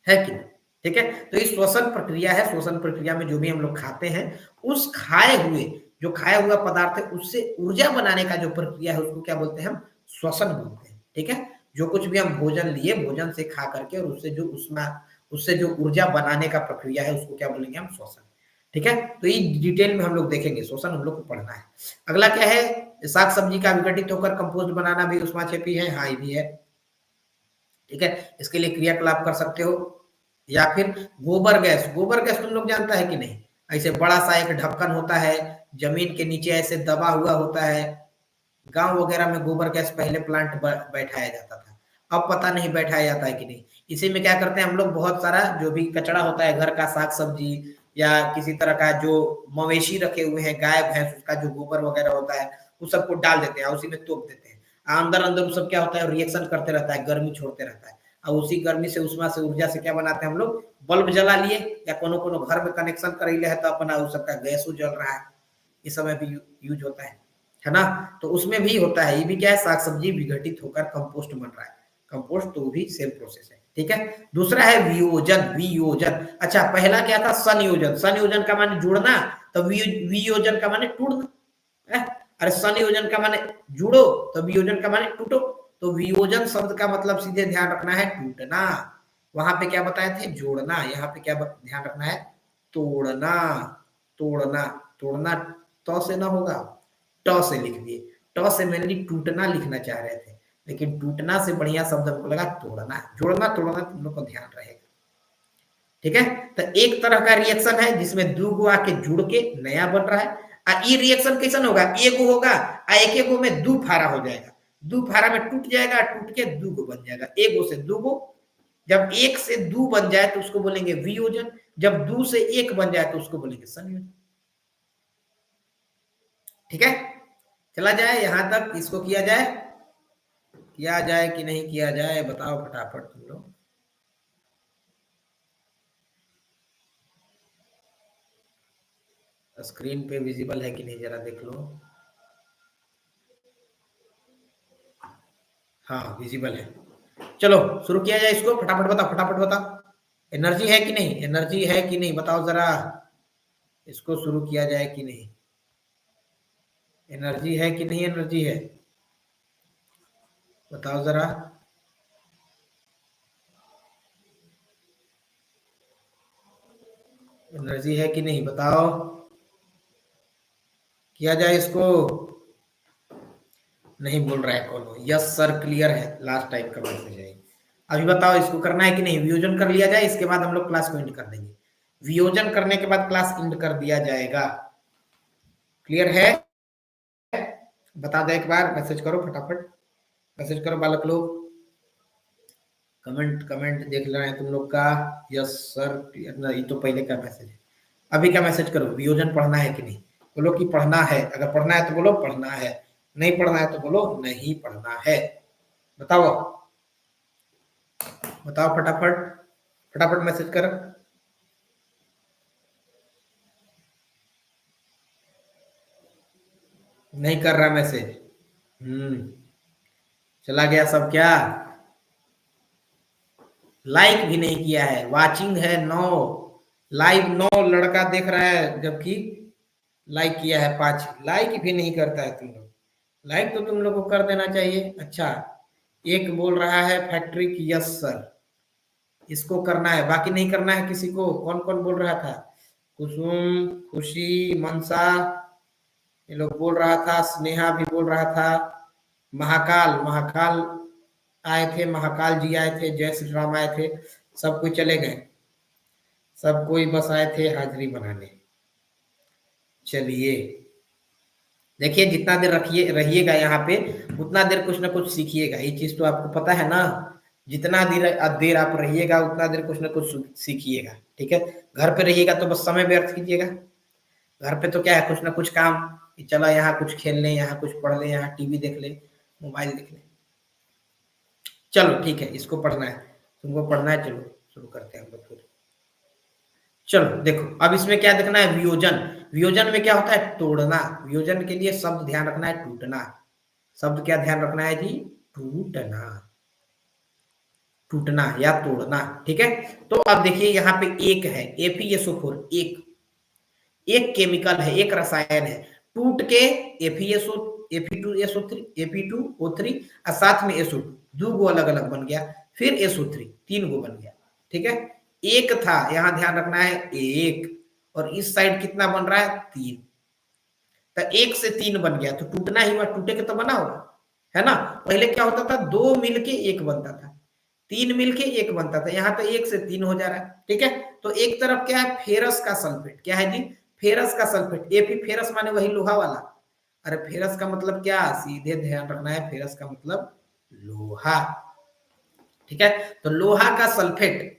S1: है कि नहीं? ठीक है, तो ये श्वसन प्रक्रिया है। श्वसन प्रक्रिया में जो भी हम लोग खाते हैं, उस खाए हुए, जो खाया हुआ पदार्थ है उससे ऊर्जा बनाने का जो प्रक्रिया है उसको क्या बोलते हैं? हम श्वसन बोलते हैं। ठीक है, जो कुछ भी हम भोजन लिए, भोजन से खा करके और उससे जो उससे जो ऊर्जा बनाने का प्रक्रिया है उसको क्या बोलेंगे? हम श्वसन। ठीक है, तो ये डिटेल में हम लोग देखेंगे, श्वसन हम लोग को पढ़ना है। अगला क्या है? साग सब्जी का विघटित होकर कंपोस्ट बनाना भी ऊष्माक्षेपी है। हाँ, ये भी है। ठीक है, इसके लिए क्रियाकलाप कर सकते हो। या फिर गोबर गैस, गोबर गैस तुम लोग जानता है कि नहीं? ऐसे बड़ा सा एक ढक्कन होता है, जमीन के नीचे ऐसे दबा हुआ होता है। गांव वगैरह में गोबर गैस पहले प्लांट बैठाया जाता था, अब पता नहीं बैठाया जाता है कि नहीं। इसी में क्या करते हैं हम लोग, बहुत सारा जो भी कचरा होता है घर का, साग सब्जी या किसी तरह का जो मवेशी रखे हुए हैं, गाय भैंस, उसका जो गोबर वगैरह होता है उस सबको डाल देते हैं, उसी में तोप देते हैं। अंदर अंदर वो सब क्या होता है, रिएक्शन करते रहता है, गर्मी छोड़ते रहता है, और उसी गर्मी से, उष्मा से, ऊर्जा से क्या बनाते हैं हम लोग, बल्ब जला लिए, या कोनो कोनो घर में कनेक्शन करेले है तो अपना उस सबका गैस जल रहा है, इस समय भी यूज होता है ना। तो उसमें भी होता है, ये भी क्या है, साग सब्जी विघटित होकर कंपोस्ट बन रहा है, कंपोस्ट तो भी सेम प्रोसेस है, ठीक है। दूसरा है वियोजन, वियोजन। अच्छा, पहला क्या था, संयोजन, संयोजन का माने जुड़ना, तो वियोजन का माने टूटना है। अरे संयोजन का माने जुड़ो, तो वियोजन का माने टूटो। तो वियोजन शब्द का मतलब सीधे ध्यान रखना है टूटना, वहां पे क्या बताए थे, जोड़ना, यहाँ पे क्या ध्यान रखना है, तोड़ना, तोड़ना, तोड़ना तो से ना होगा, ट से लिख दिए, ट से मेनली टूटना लिखना चाह रहे थे, लेकिन टूटना से बढ़िया शब्द हमको लगा तोड़ना, जोड़ना तोड़ना तुम लोग को ध्यान रहेगा, ठीक है। तो एक तरह का रिएक्शन है जिसमें दो गो आके जुड़ के नया बन रहा है, ये रिएक्शन कैसा होगा, एगो होगा, एक एगो में दो फारा हो जाएगा, दो फारा में टूट जाएगा, टूट के दो गो बन जाएगा, एगो से दो गो, जब एक से दो बन जाए तो उसको बोलेंगे वियोजन, जब दो से एक बन जाए तो उसको बोलेंगे संयोजन, ठीक है। चला जाए यहां तक, इसको किया जाए कि नहीं किया जाए, बताओ फटाफट तुम लोग। स्क्रीन पे विजिबल है कि नहीं जरा देख लो। हाँ विजिबल है, चलो शुरू किया जाए इसको, फटाफट बताओ, फटाफट बताओ, एनर्जी है कि नहीं, एनर्जी है कि नहीं, बताओ जरा, इसको शुरू किया जाए कि नहीं, एनर्जी है कि नहीं, एनर्जी है, बताओ जरा। एनर्जी है कि नहीं बताओ, किया जाए इसको, नहीं बोल रहा है कौन, यस सर क्लियर है, लास्ट टाइम का मैसेज है। अभी बताओ इसको करना है कि नहीं, वियोजन कर लिया जाए, इसके बाद हम लोग क्लास को एंड कर देंगे, वियोजन करने के बाद क्लास एंड कर दिया जाएगा, क्लियर है, बता दे एक बार, मैसेज करो फटाफट, मैसेज करो बालक लोग, कमेंट कमेंट देख रहे हैं तुम लोग का, यस सर क्लियर, ये तो पहले का मैसेज है, अभी का मैसेज करो, वियोजन पढ़ना है कि नहीं, बोलो कि पढ़ना है, अगर पढ़ना है तो बोलो पढ़ना है, नहीं पढ़ना है तो बोलो नहीं पढ़ना है, बताओ, बताओ फटाफट, फटाफट मैसेज कर, नहीं कर रहा मैसेज, चला गया सब क्या, लाइक भी नहीं किया है, वाचिंग है 9, लाइव 9 लड़का देख रहा है, जबकि लाइक किया है 5, लाइक भी नहीं करता है तुम लोग, लाइक तो तुम लोग को कर देना चाहिए। अच्छा, एक बोल रहा है फैक्ट्री की, यस सर, इसको करना है, बाकी नहीं करना है किसी को, कौन कौन बोल रहा था, कुसुम, खुशी, मनसा, ये लोग बोल रहा था, स्नेहा भी बोल रहा था, महाकाल, महाकाल आए थे, महाकाल जी आए थे, जय श्री राम आए थे, सब कोई चले गए, सब कोई बस आए थे हाजिरी बनाने। चलिए देखिए, जितना देर रखिए रहिएगा यहाँ पे, उतना देर कुछ ना कुछ सीखिएगा, ये चीज तो आपको पता है ना, जितना देर आप रहिएगा उतना देर कुछ ना कुछ सीखिएगा, ठीक है। घर पे रहिएगा तो बस समय व्यर्थ कीजिएगा, घर पे तो क्या है, कुछ ना कुछ काम, चला यहाँ कुछ खेल लें, यहाँ कुछ पढ़ लें, यहाँ टीवी देख ले, मोबाइल देख ले, चलो ठीक है, इसको पढ़ना है, तुमको पढ़ना है, चलो शुरू करते हैं हम लोग फिर। चलो देखो, अब इसमें क्या देखना है, वियोजन, वियोजन में क्या होता है, तोड़ना, वियोजन के लिए शब्द ध्यान रखना है टूटना, शब्द क्या ध्यान रखना है जी, टूटना, टूटना या तोड़ना, ठीक है। तो अब देखिए यहाँ पे एक है, FeSO4, एक एक केमिकल है, एक रसायन है, टूट के Fe2SO3, Fe2O3 और साथ में SO2, दो गो अलग अलग बन गया, फिर SO3, तीन गो बन गया, ठीक है। एक था, यहां ध्यान रखना है एक, और इस साइड कितना बन रहा है, तीन, तो एक से तीन बन गया, तो टूटना ही हुआ, टूटे के तो बना होगा, है ना। पहले क्या होता था, दो मिलके एक बनता था, तीन मिलके एक बनता था, यहाँ तो एक से तीन हो जा रहा है, ठीक है। तो एक तरफ क्या है, फेरस का सल्फेट, क्या है जी, फेरस का सल्फेट, एफी फेरस माने वही लोहा वाला, अरे फेरस का मतलब क्या, सीधे ध्यान रखना है, फेरस का मतलब लोहा, ठीक है। तो लोहा का सल्फेट,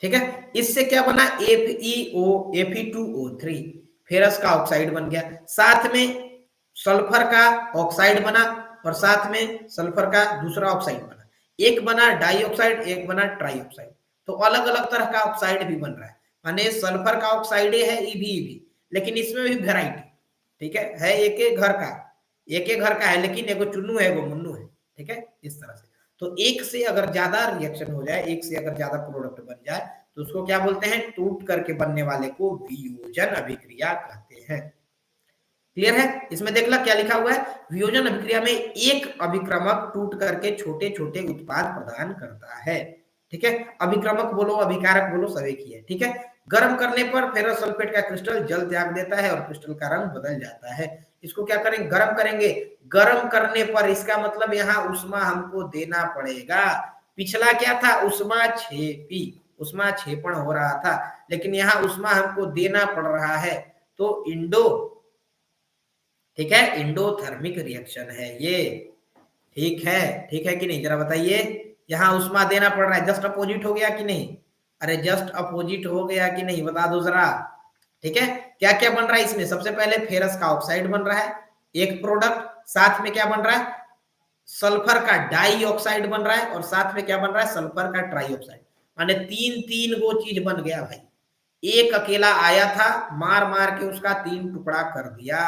S1: ठीक है, इससे क्या बना, Fe2O3, फेरस का ऑक्साइड बन गया। साथ में सल्फर का ऑक्साइड बना और साथ में सल्फर का दूसरा ऑक्साइड बना, एक बना डाइऑक्साइड, एक बना ट्राइऑक्साइड। तो अलग अलग तरह का ऑक्साइड भी बन रहा है, माने सल्फर का ऑक्साइड है EbEb, लेकिन इसमें भी वेराइटी, ठीक है एक एक घर का, एक एक घर का है, लेकिन एगो चुन्नू है एगो मुन्नू है, ठीक है, इस तरह से। तो एक से अगर ज्यादा रिएक्शन हो जाए, एक से अगर ज्यादा प्रोडक्ट बन जाए, तो उसको क्या बोलते हैं, टूट करके बनने वाले को वियोजन अभिक्रिया कहते हैं। क्लियर है। इसमें देख ला क्या लिखा हुआ है, वियोजन अभिक्रिया में एक अभिक्रमक टूट करके छोटे छोटे उत्पाद प्रदान करता है, ठीक है। अभिक्रमक बोलो अभिकारक बोलो सब एक ही है, ठीक है। गर्म करने पर फेरस सल्फेट का क्रिस्टल जल त्याग देता है और क्रिस्टल का रंग बदल जाता है। इसको क्या करेंगे, गर्म करेंगे। गर्म करने पर इसका मतलब यहाँ उष्मा हमको देना पड़ेगा। पिछला क्या था, उष्मा क्षेपी, उष्मा क्षेपण हो रहा था, लेकिन यहाँ उष्मा हमको देना पड़ रहा है। तो इंडो, ठीक है, इंडोथर्मिक रिएक्शन है ये, ठीक है कि नहीं, जरा बताइए। यहां उष्मा देना पड़ रहा है, जस्ट अपोजिट हो गया कि नहीं, अरे जस्ट अपोजिट हो गया कि नहीं, बता दो जरा। ठीक है, क्या क्या बन रहा है इसमें, सबसे पहले फेरस का ऑक्साइड बन रहा है एक प्रोडक्ट, साथ में क्या बन रहा है, सल्फर का डाई ऑक्साइड बन रहा है, और साथ में क्या बन रहा है, सल्फर का ट्राइऑक्साइड। माने तीन तीन वो चीज बन गया भाई। एक अकेला आया था, मार मार के उसका तीन टुकड़ा कर दिया।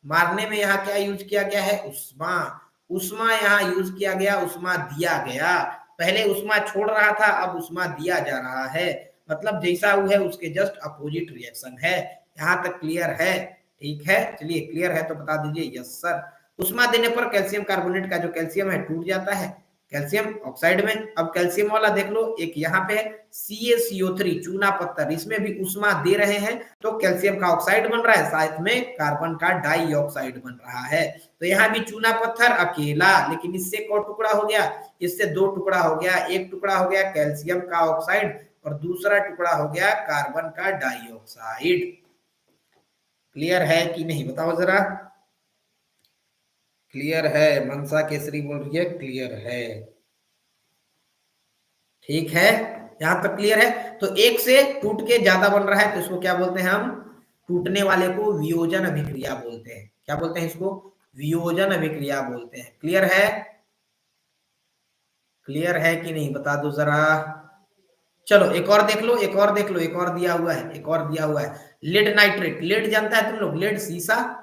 S1: मारने में यहाँ क्या यूज किया गया है, उष्मा, उष्मा यहाँ यूज किया गया, उष्मा दिया गया। पहले उष्मा छोड़ रहा था, अब उष्मा दिया जा रहा है, मतलब जैसा वो है उसके जस्ट अपोजिट रिएक्शन है। यहाँ तक क्लियर है, ठीक है, चलिए क्लियर है तो बता दीजिए यस सर। उष्मा देने पर कैल्शियम कार्बोनेट का जो कैल्शियम है टूट जाता है कैल्शियम ऑक्साइड में। अब कैल्शियम वाला देख लो, एक यहाँ पे है CaCO3 चूना पत्थर, इसमें भी उष्मा दे रहे हैं तो कैल्शियम का ऑक्साइड बन रहा है, साथ में कार्बन का डाई ऑक्साइड बन रहा है। तो यहाँ भी चूना पत्थर अकेला, लेकिन इससे कौ टुकड़ा हो गया, इससे दो टुकड़ा हो गया, एक टुकड़ा हो गया कैल्शियम का ऑक्साइड और दूसरा टुकड़ा हो गया कार्बन का डाई ऑक्साइड। क्लियर है कि नहीं बताओ जरा। क्लियर है, मनसा केसरी बोल रही है क्लियर है, ठीक है, यहां तक क्लियर है। तो एक से टूट के ज्यादा बन रहा है तो इसको क्या बोलते हैं हम, टूटने वाले को वियोजन अभिक्रिया बोलते हैं। क्या बोलते हैं इसको, वियोजन अभिक्रिया बोलते हैं। क्लियर है, क्लियर है कि नहीं बता दो जरा। चलो एक और देख लो, एक और देख लो, एक और दिया हुआ है, एक और दिया हुआ है, लेड नाइट्रेट। लेड जानता है तुम लोग, लेड शीशा,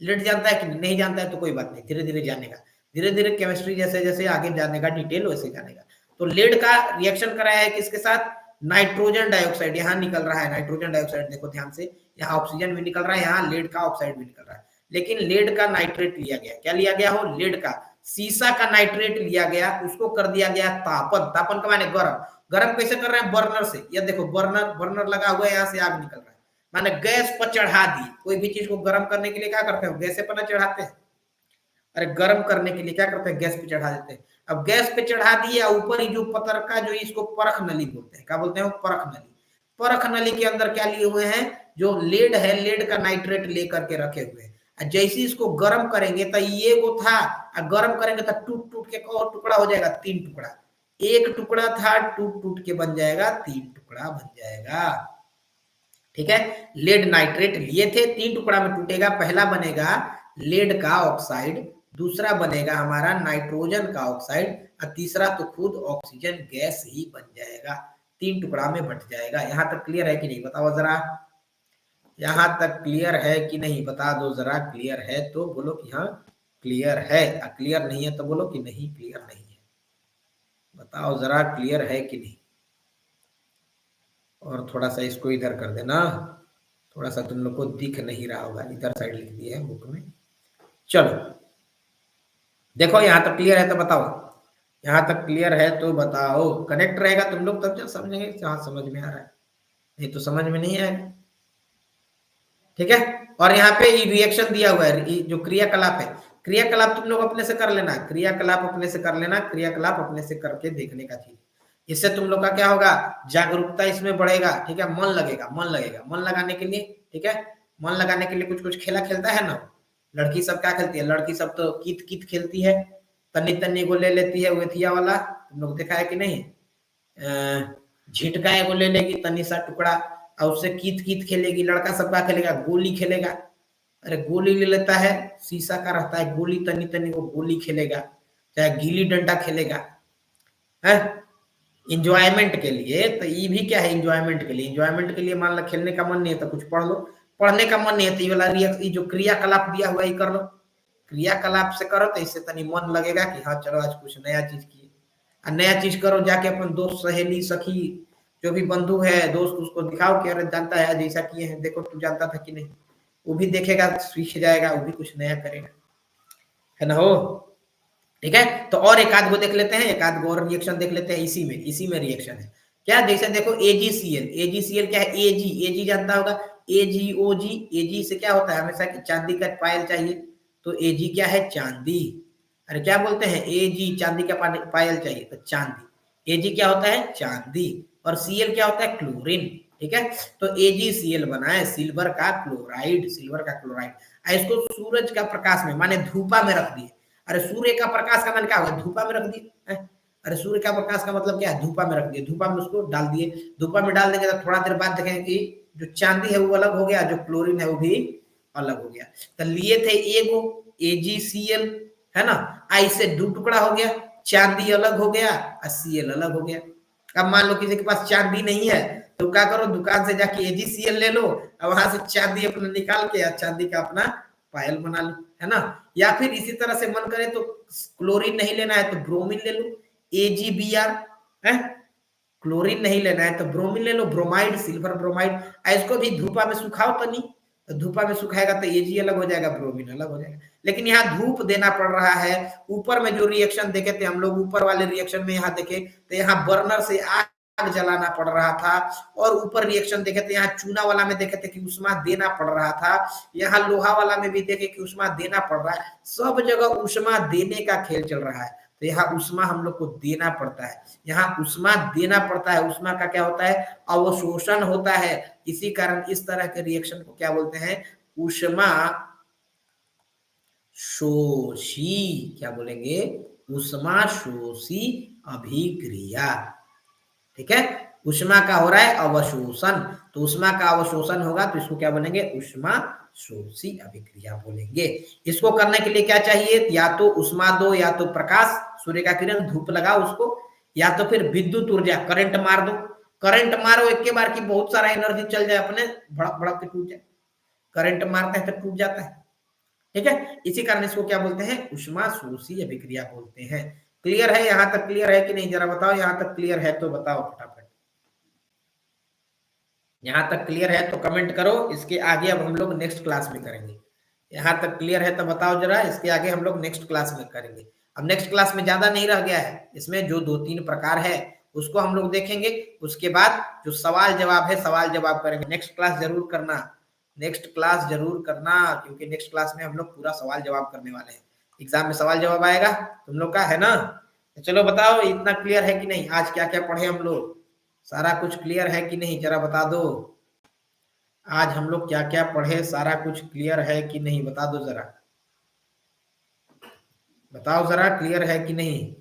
S1: लेड जानता है कि नहीं जानता है तो कोई बात नहीं, धीरे धीरे जानेगा, धीरे धीरे केमिस्ट्री जैसे जैसे आगे जानेगा डिटेल वैसे जानेगा। तो लेड का रिएक्शन कराया है किसके साथ, नाइट्रोजन डाइऑक्साइड, यहाँ निकल रहा है नाइट्रोजन डाइऑक्साइड, देखो ध्यान से, यहाँ ऑक्सीजन भी निकल रहा है, यहाँ लेड का ऑक्साइड भी निकल रहा है, लेकिन लेड का नाइट्रेट लिया गया, क्या लिया गया हो, लेड का, सीसा का नाइट्रेट लिया गया, उसको कर दिया गया तापन। तापन का माने गरम। गरम कैसे कर रहे हैं, बर्नर से, ये देखो बर्नर, बर्नर लगा हुआ है, यहाँ से आग निकल रहा है, माने गैस पर चढ़ा दी। कोई भी चीज को गर्म करने के लिए क्या करते हो, गैस पर ना चढ़ाते हैं, अरे गर्म करने के लिए क्या करते हैं, गैस पे चढ़ा देते हैं। अब गैस पे चढ़ा दिया, ऊपर ही जो पतरका जो इसको परख नली बोलते हैं, क्या बोलते हैं, परख नली। परख नली के अंदर क्या लिए हुए हैं, जो लेड है, लेड का नाइट्रेट लेकर के रखे हुए हैं। जैसे इसको गर्म करेंगे तो ये वो था, गर्म करेंगे तो टूट टूट के और टुकड़ा हो जाएगा, तीन टुकड़ा, एक टुकड़ा था टूट टूट के बन जाएगा, तीन टुकड़ा बन जाएगा। ठीक है, लेड नाइट्रेट लिए थे, तीन टुकड़ा में टूटेगा, पहला बनेगा लेड का ऑक्साइड, दूसरा बनेगा हमारा नाइट्रोजन का ऑक्साइड, और तीसरा तो खुद ऑक्सीजन गैस ही बन जाएगा, तीन टुकड़ा में बट जाएगा। यहां तक क्लियर है कि नहीं बताओ जरा, यहां तक क्लियर है कि नहीं बता दो जरा। क्लियर है तो बोलो कि हाँ क्लियर है, क्लियर नहीं है तो बोलो कि नहीं क्लियर नहीं है, बताओ जरा क्लियर है कि नहीं। और थोड़ा सा इसको इधर कर देना, थोड़ा सा तुम लोग को दिख नहीं रहा होगा, इधर साइड लिख दिया है बुक में। चलो देखो यहां तक क्लियर है तो बताओ, यहां तक क्लियर है तो बताओ, कनेक्ट रहेगा तुम लोग तब जब समझेंगे, जहां समझ में आ रहा है, नहीं तो समझ में नहीं आएगा। ठीक है, और यहाँ पे रिएक्शन दिया हुआ है, जो क्रियाकलाप है, क्रियाकलाप तुम लोग अपने से कर लेना, क्रियाकलाप अपने से कर लेना, क्रियाकलाप अपने से करके देखने का चीज, इससे तुम लोग का क्या होगा, जागरूकता इसमें बढ़ेगा। ठीक है, मन लगेगा, मन लगेगा, मन लगाने के लिए, ठीक है, मन लगाने के लिए कुछ कुछ खेला खेलता है ना, लड़की सब क्या खेलती है, लड़की सब तो कित कित खेलती है, तन्नी तन्नी को ले लेती है वेथिया वाला, तुम लोग देखा है कि नहीं। झिटका को ले लेगी तन्नी सा टुकड़ा और उससे कीत कीत खेलेगी, लड़का सबका खेलेगा, गोली खेलेगा। अरे गोली ले लेता है, शीशा का रहता है गोली, तन्नी तन्नी को गोली खेलेगा, चाहे गिल्ली डंडा खेलेगा है इंजॉयमेंट के लिए। तो ये भी क्या है इंजॉयमेंट के लिए। इंजॉयमेंट के लिए मान लो खेलने का मन नहीं है तो कुछ पढ़ लो, पढ़ने का मन नहीं है तो ये वाला ये जो क्रियाकलाप दिया हुआ ये कर लो, क्रियाकलाप से करो तो इससे तनी मन लगेगा कि हाँ चलो आज कुछ नया चीज किए। और नया चीज करो जाके अपन दोस्त सहेली सखी जो भी बंधु है दोस्त उसको दिखाओ कि अरे जानता है आज ऐसा किए हैं, देखो तू जानता था कि नहीं, वो भी देखेगा सीख जाएगा, वो भी कुछ नया करेगा, है ना हो। ठीक है, तो और एक आध गो देख लेते हैं, एक आध गो और रिएक्शन देख लेते हैं इसी में रिएक्शन है क्या। जैसे देखो एजीसीएल, एजीसीएल क्या है, एजी, एजी जानता होगा, एजीओजी, एजी से क्या होता है हमेशा कि चांदी का पायल चाहिए, तो एजी क्या है चांदी। अरे क्या बोलते हैं एजी चांदी का पायल चाहिए तो चांदी, एजी क्या होता है चांदी, और सीएल क्या होता है क्लोरीन। ठीक है, तो एजीसीएल बना है सिल्वर का क्लोराइड, सिल्वर का क्लोराइड। इसको सूरज का प्रकाश में माने धूपा में रख दिए। अरे सूर्य का प्रकाश का मतलब क्या होगा, धूपा में रख दिए। अरे सूर्य का प्रकाश का मतलब क्या है, धूपा में रख दिए, धूपा में उसको डाल दिए, धूपा में डाल देंगे तो थोड़ा देर बाद देखेंगे कि जो चांदी है वो अलग हो गया, जो क्लोरीन है वो भी अलग हो गया। तो लिए थे एगो एजीसीएल है ना, आई से दो टुकड़ा हो गया, चांदी अलग हो गया और सीएल अलग हो गया। अब मान लो किसी के पास चांदी नहीं है तो क्या करो, दुकान से जाके एजीसीएल ले लो और वहां से चांदी अपना निकाल के चांदी का अपना पायल बना लो, है ना। या फिर इसी तरह से मन करे तो क्लोरीन नहीं लेना है तो ब्रोमीन ले लो, एजीबीआर है, क्लोरीन नहीं लेना है तो ब्रोमीन ले लो, ब्रोमाइड, सिल्वर ब्रोमाइड। इसको भी धूपा में सुखाओ तो नहीं, तो धूपा में सुखाएगा तो एजी अलग हो जाएगा, ब्रोमीन अलग हो जाएगा। लेकिन यहाँ धूप देना पड़ रहा है। ऊपर में जो रिएक्शन देखे थे हम लोग, ऊपर वाले रिएक्शन में यहाँ देखे तो यहाँ बर्नर से आग जलाना पड़ रहा था, और ऊपर रिएक्शन देखे थे यहाँ चूना वाला में देखे थे कि उष्मा देना पड़ रहा था, यहाँ लोहा वाला में भी देखे कि उष्मा देना पड़ रहा है। सब जगह उष्मा देने का खेल चल रहा है, तो यहाँ उष्मा हम लोग को देना पड़ता है, यहाँ उष्मा देना पड़ता है। उष्मा का क्या होता है, अवशोषण होता है। इसी कारण इस तरह के रिएक्शन को क्या बोलते हैं, उष्मा शोषी, क्या बोलेंगे, उष्मा शोषी अभिक्रिया। ठीक है, उष्मा का हो रहा है अवशोषण, तो उष्मा का अवशोषण होगा तो इसको क्या बोलेंगे, उष्मा शोषी अभिक्रिया बोलेंगे। इसको करने के लिए क्या चाहिए, या तो उष्मा दो, या तो प्रकाश सूर्य का किरण धूप लगाओ उसको, या तो फिर विद्युत ऊर्जा करंट मार दो। करंट मारो एक के बार की बहुत सारा एनर्जी चल जाए अपने, भड़क भड़क के टूट जाए, करंट मारते हैं तो टूट जाता है। ठीक है, इसी कारण इसको क्या बोलते हैं, उष्मा शोषी अभिक्रिया बोलते हैं। क्लियर है, यहां तक क्लियर है कि नहीं, जरा बताओ, यहां तक क्लियर है तो बताओ फटाफट। यहां तक क्लियर है तो कमेंट करो। इसके आगे अब हम लोग नेक्स्ट क्लास में करेंगे। यहां तक क्लियर है तो बताओ जरा, इसके आगे हम लोग नेक्स्ट क्लास में करेंगे। अब नेक्स्ट क्लास में ज्यादा नहीं रह गया है, इसमें जो 2-3 प्रकार है उसको हम लोग देखेंगे। उसके बाद जो सवाल जवाब है, सवाल जवाब करेंगे। नेक्स्ट क्लास जरूर करना, नेक्स्ट क्लास जरूर करना, क्योंकि नेक्स्ट क्लास में हम लोग पूरा सवाल जवाब करने वाले हैं। एग्जाम में सवाल जवाब आएगा तुम लोग का, है ना। तो चलो बताओ इतना क्लियर है कि नहीं, आज क्या क्या पढ़े हम लोग, सारा कुछ क्लियर है कि नहीं, जरा बता दो। आज हम लोग क्या क्या पढ़े, सारा कुछ क्लियर है कि नहीं, बता दो जरा, बताओ जरा, क्लियर है कि नहीं।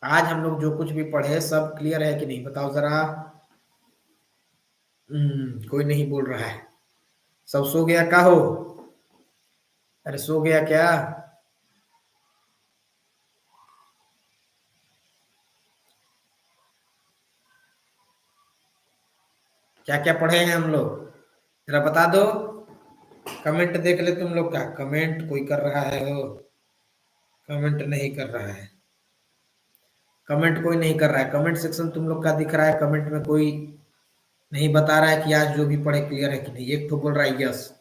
S1: आज हम लोग जो कुछ भी पढ़े सब क्लियर है कि नहीं, बताओ जरा। कोई नहीं बोल रहा है, सब सो गया का हो, अरे सो गया क्या। क्या क्या पढ़े हैं हम लोग, जरा बता दो। कमेंट देख ले तुम लोग का, कमेंट कोई कर रहा है हो, कमेंट नहीं कर रहा है, कमेंट कोई नहीं कर रहा है। कमेंट सेक्शन तुम लोग का दिख रहा है, कमेंट में कोई नहीं बता रहा है कि आज जो भी पढ़े क्लियर है कि नहीं। एक तो बोल रहा है यस,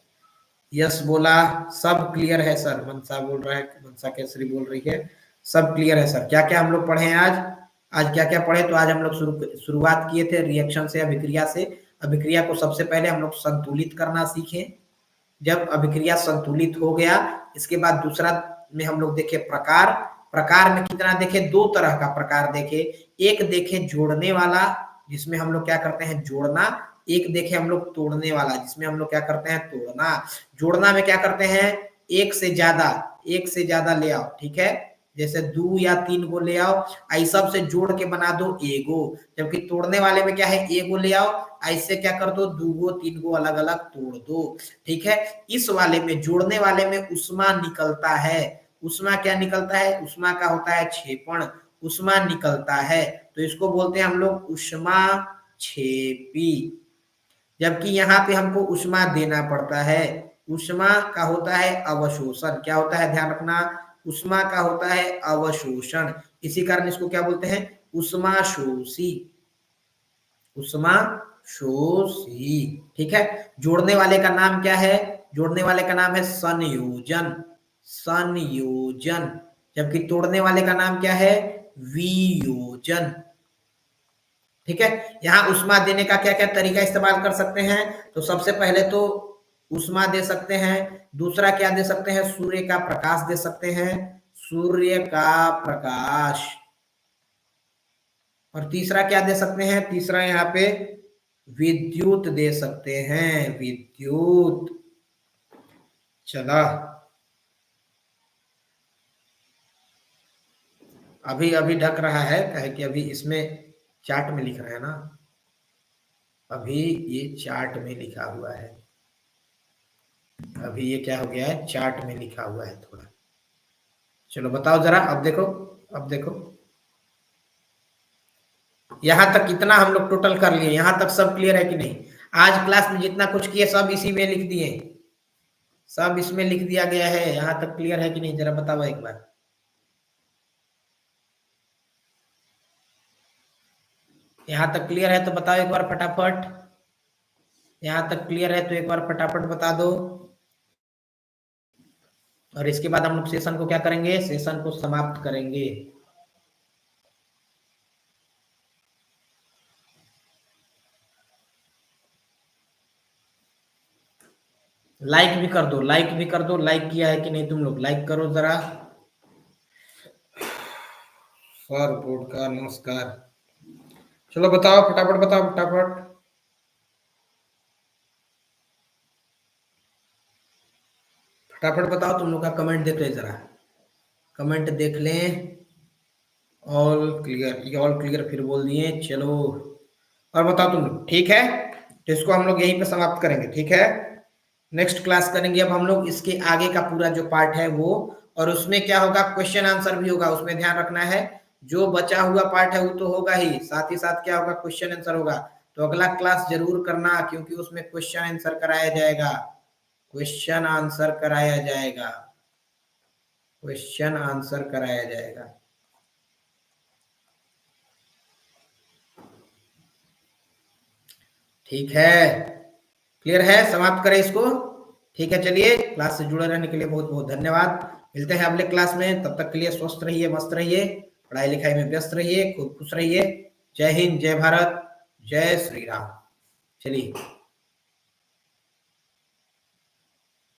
S1: यस बोला, सब क्लियर है सर। मनसा बोल रहा है, मनसा केसरी बोल रही है, सब क्लियर है सर। क्या क्या हम लोग पढ़े हैं आज, आज क्या क्या पढ़े, तो आज हम लोग शुरुआत किए थे रिएक्शन से, अभिक्रिया से। अभिक्रिया को सबसे पहले हम लोग संतुलित करना सीखे। जब अभिक्रिया संतुलित हो गया, इसके बाद दूसरा में हम लोग देखे प्रकार। प्रकार में कितना देखे, 2 तरह का प्रकार देखे। एक देखे जोड़ने वाला, जिसमें हम लोग क्या करते हैं जोड़ना। एक देखे हम लोग तोड़ने वाला, जिसमें हम लोग क्या करते हैं तोड़ना। जोड़ना में क्या करते हैं, एक से ज्यादा एक से ज्यादा ले आओ, ठीक है, जैसे 2 या 3 गो ले आओ, आई सब से जोड़ के बना दो एगो, जबकि तोड़ने वाले में क्या है, एगो ले आओ, ऐसे क्या कर दो, 2 गो 3 गो अलग अलग तोड़ दो, ठीक है। इस वाले में, जोड़ने वाले में उष्मा निकलता है, उष्मा क्या निकलता है, उष्मा का होता है क्षेपण, उष्मा निकलता है, तो इसको बोलते हैं हम लोग उष्मा क्षेपी। जबकि यहाँ पे हमको उष्मा देना पड़ता है, उष्मा का होता है अवशोषण, क्या होता है, ध्यान रखना, उष्मा का होता है अवशोषण, इसी कारण इसको क्या बोलते हैं, उष्माशोषी, उष्माशोषी, ठीक है। जोड़ने वाले का नाम क्या है, जोड़ने वाले का नाम है संयोजन, संयोजन, जबकि तोड़ने वाले का नाम क्या है, वियोजन, ठीक है। यहाँ उष्मा देने का क्या क्या तरीका इस्तेमाल कर सकते हैं, तो सबसे पहले तो उष्मा दे सकते हैं, दूसरा क्या दे सकते हैं, सूर्य का प्रकाश दे सकते हैं, सूर्य का प्रकाश, और तीसरा क्या दे सकते हैं, तीसरा यहाँ पे विद्युत दे सकते हैं, विद्युत। चला, अभी अभी ढक रहा है, कहे कि अभी इसमें चार्ट में लिख रहे हैं ना, अभी ये चार्ट में लिखा हुआ है, अभी ये क्या हो गया है, चार्ट में लिखा हुआ है थोड़ा। चलो बताओ जरा, अब देखो, अब देखो, यहां तक कितना हम लोग टोटल कर लिए, यहां तक सब क्लियर है कि नहीं, आज क्लास में जितना कुछ किए सब इसी में लिख दिए, सब इसमें लिख दिया गया है, यहां तक क्लियर है कि नहीं, जरा बताओ एक बार। यहां तक क्लियर है तो बताओ एक बार फटाफट, यहां तक क्लियर है तो एक बार फटाफट बता दो, और इसके बाद हम लोग सेशन को क्या करेंगे, सेशन को समाप्त करेंगे। लाइक भी कर दो, लाइक भी कर दो, लाइक किया है कि नहीं तुम लोग, लाइक करो जरा। सर बोर्ड का नमस्कार, चलो बताओ फटाफट, बताओ फटाफट, फटाफट बताओ, तुम लोग का कमेंट देख लें जरा, कमेंट देख लें, ऑल क्लियर, ये ऑल क्लियर फिर बोल दिए, चलो और बताओ तुम लोग, ठीक है, तो इसको हम लोग यहीं पे समाप्त करेंगे, ठीक है। नेक्स्ट क्लास करेंगे अब हम लोग इसके आगे का पूरा जो पार्ट है वो, और उसमें क्या होगा, क्वेश्चन आंसर भी होगा, उसमें ध्यान रखना है, जो बचा हुआ पार्ट है वो तो होगा ही, साथ ही साथ क्या होगा, क्वेश्चन आंसर होगा, तो अगला क्लास जरूर करना, क्योंकि उसमें क्वेश्चन आंसर कराया जाएगा, क्वेश्चन आंसर कराया जाएगा, क्वेश्चन आंसर कराया जाएगा, ठीक है, क्लियर है, समाप्त करें इसको, ठीक है। चलिए, क्लास से जुड़े रहने के लिए बहुत बहुत धन्यवाद, मिलते हैं अगले क्लास में, तब तक के लिए स्वस्थ रहिए, मस्त रहिए, पढ़ाई लिखाई में व्यस्त रहिए, खूब खुश रहिए, जय हिंद, जय भारत, जय श्री राम, चलिए।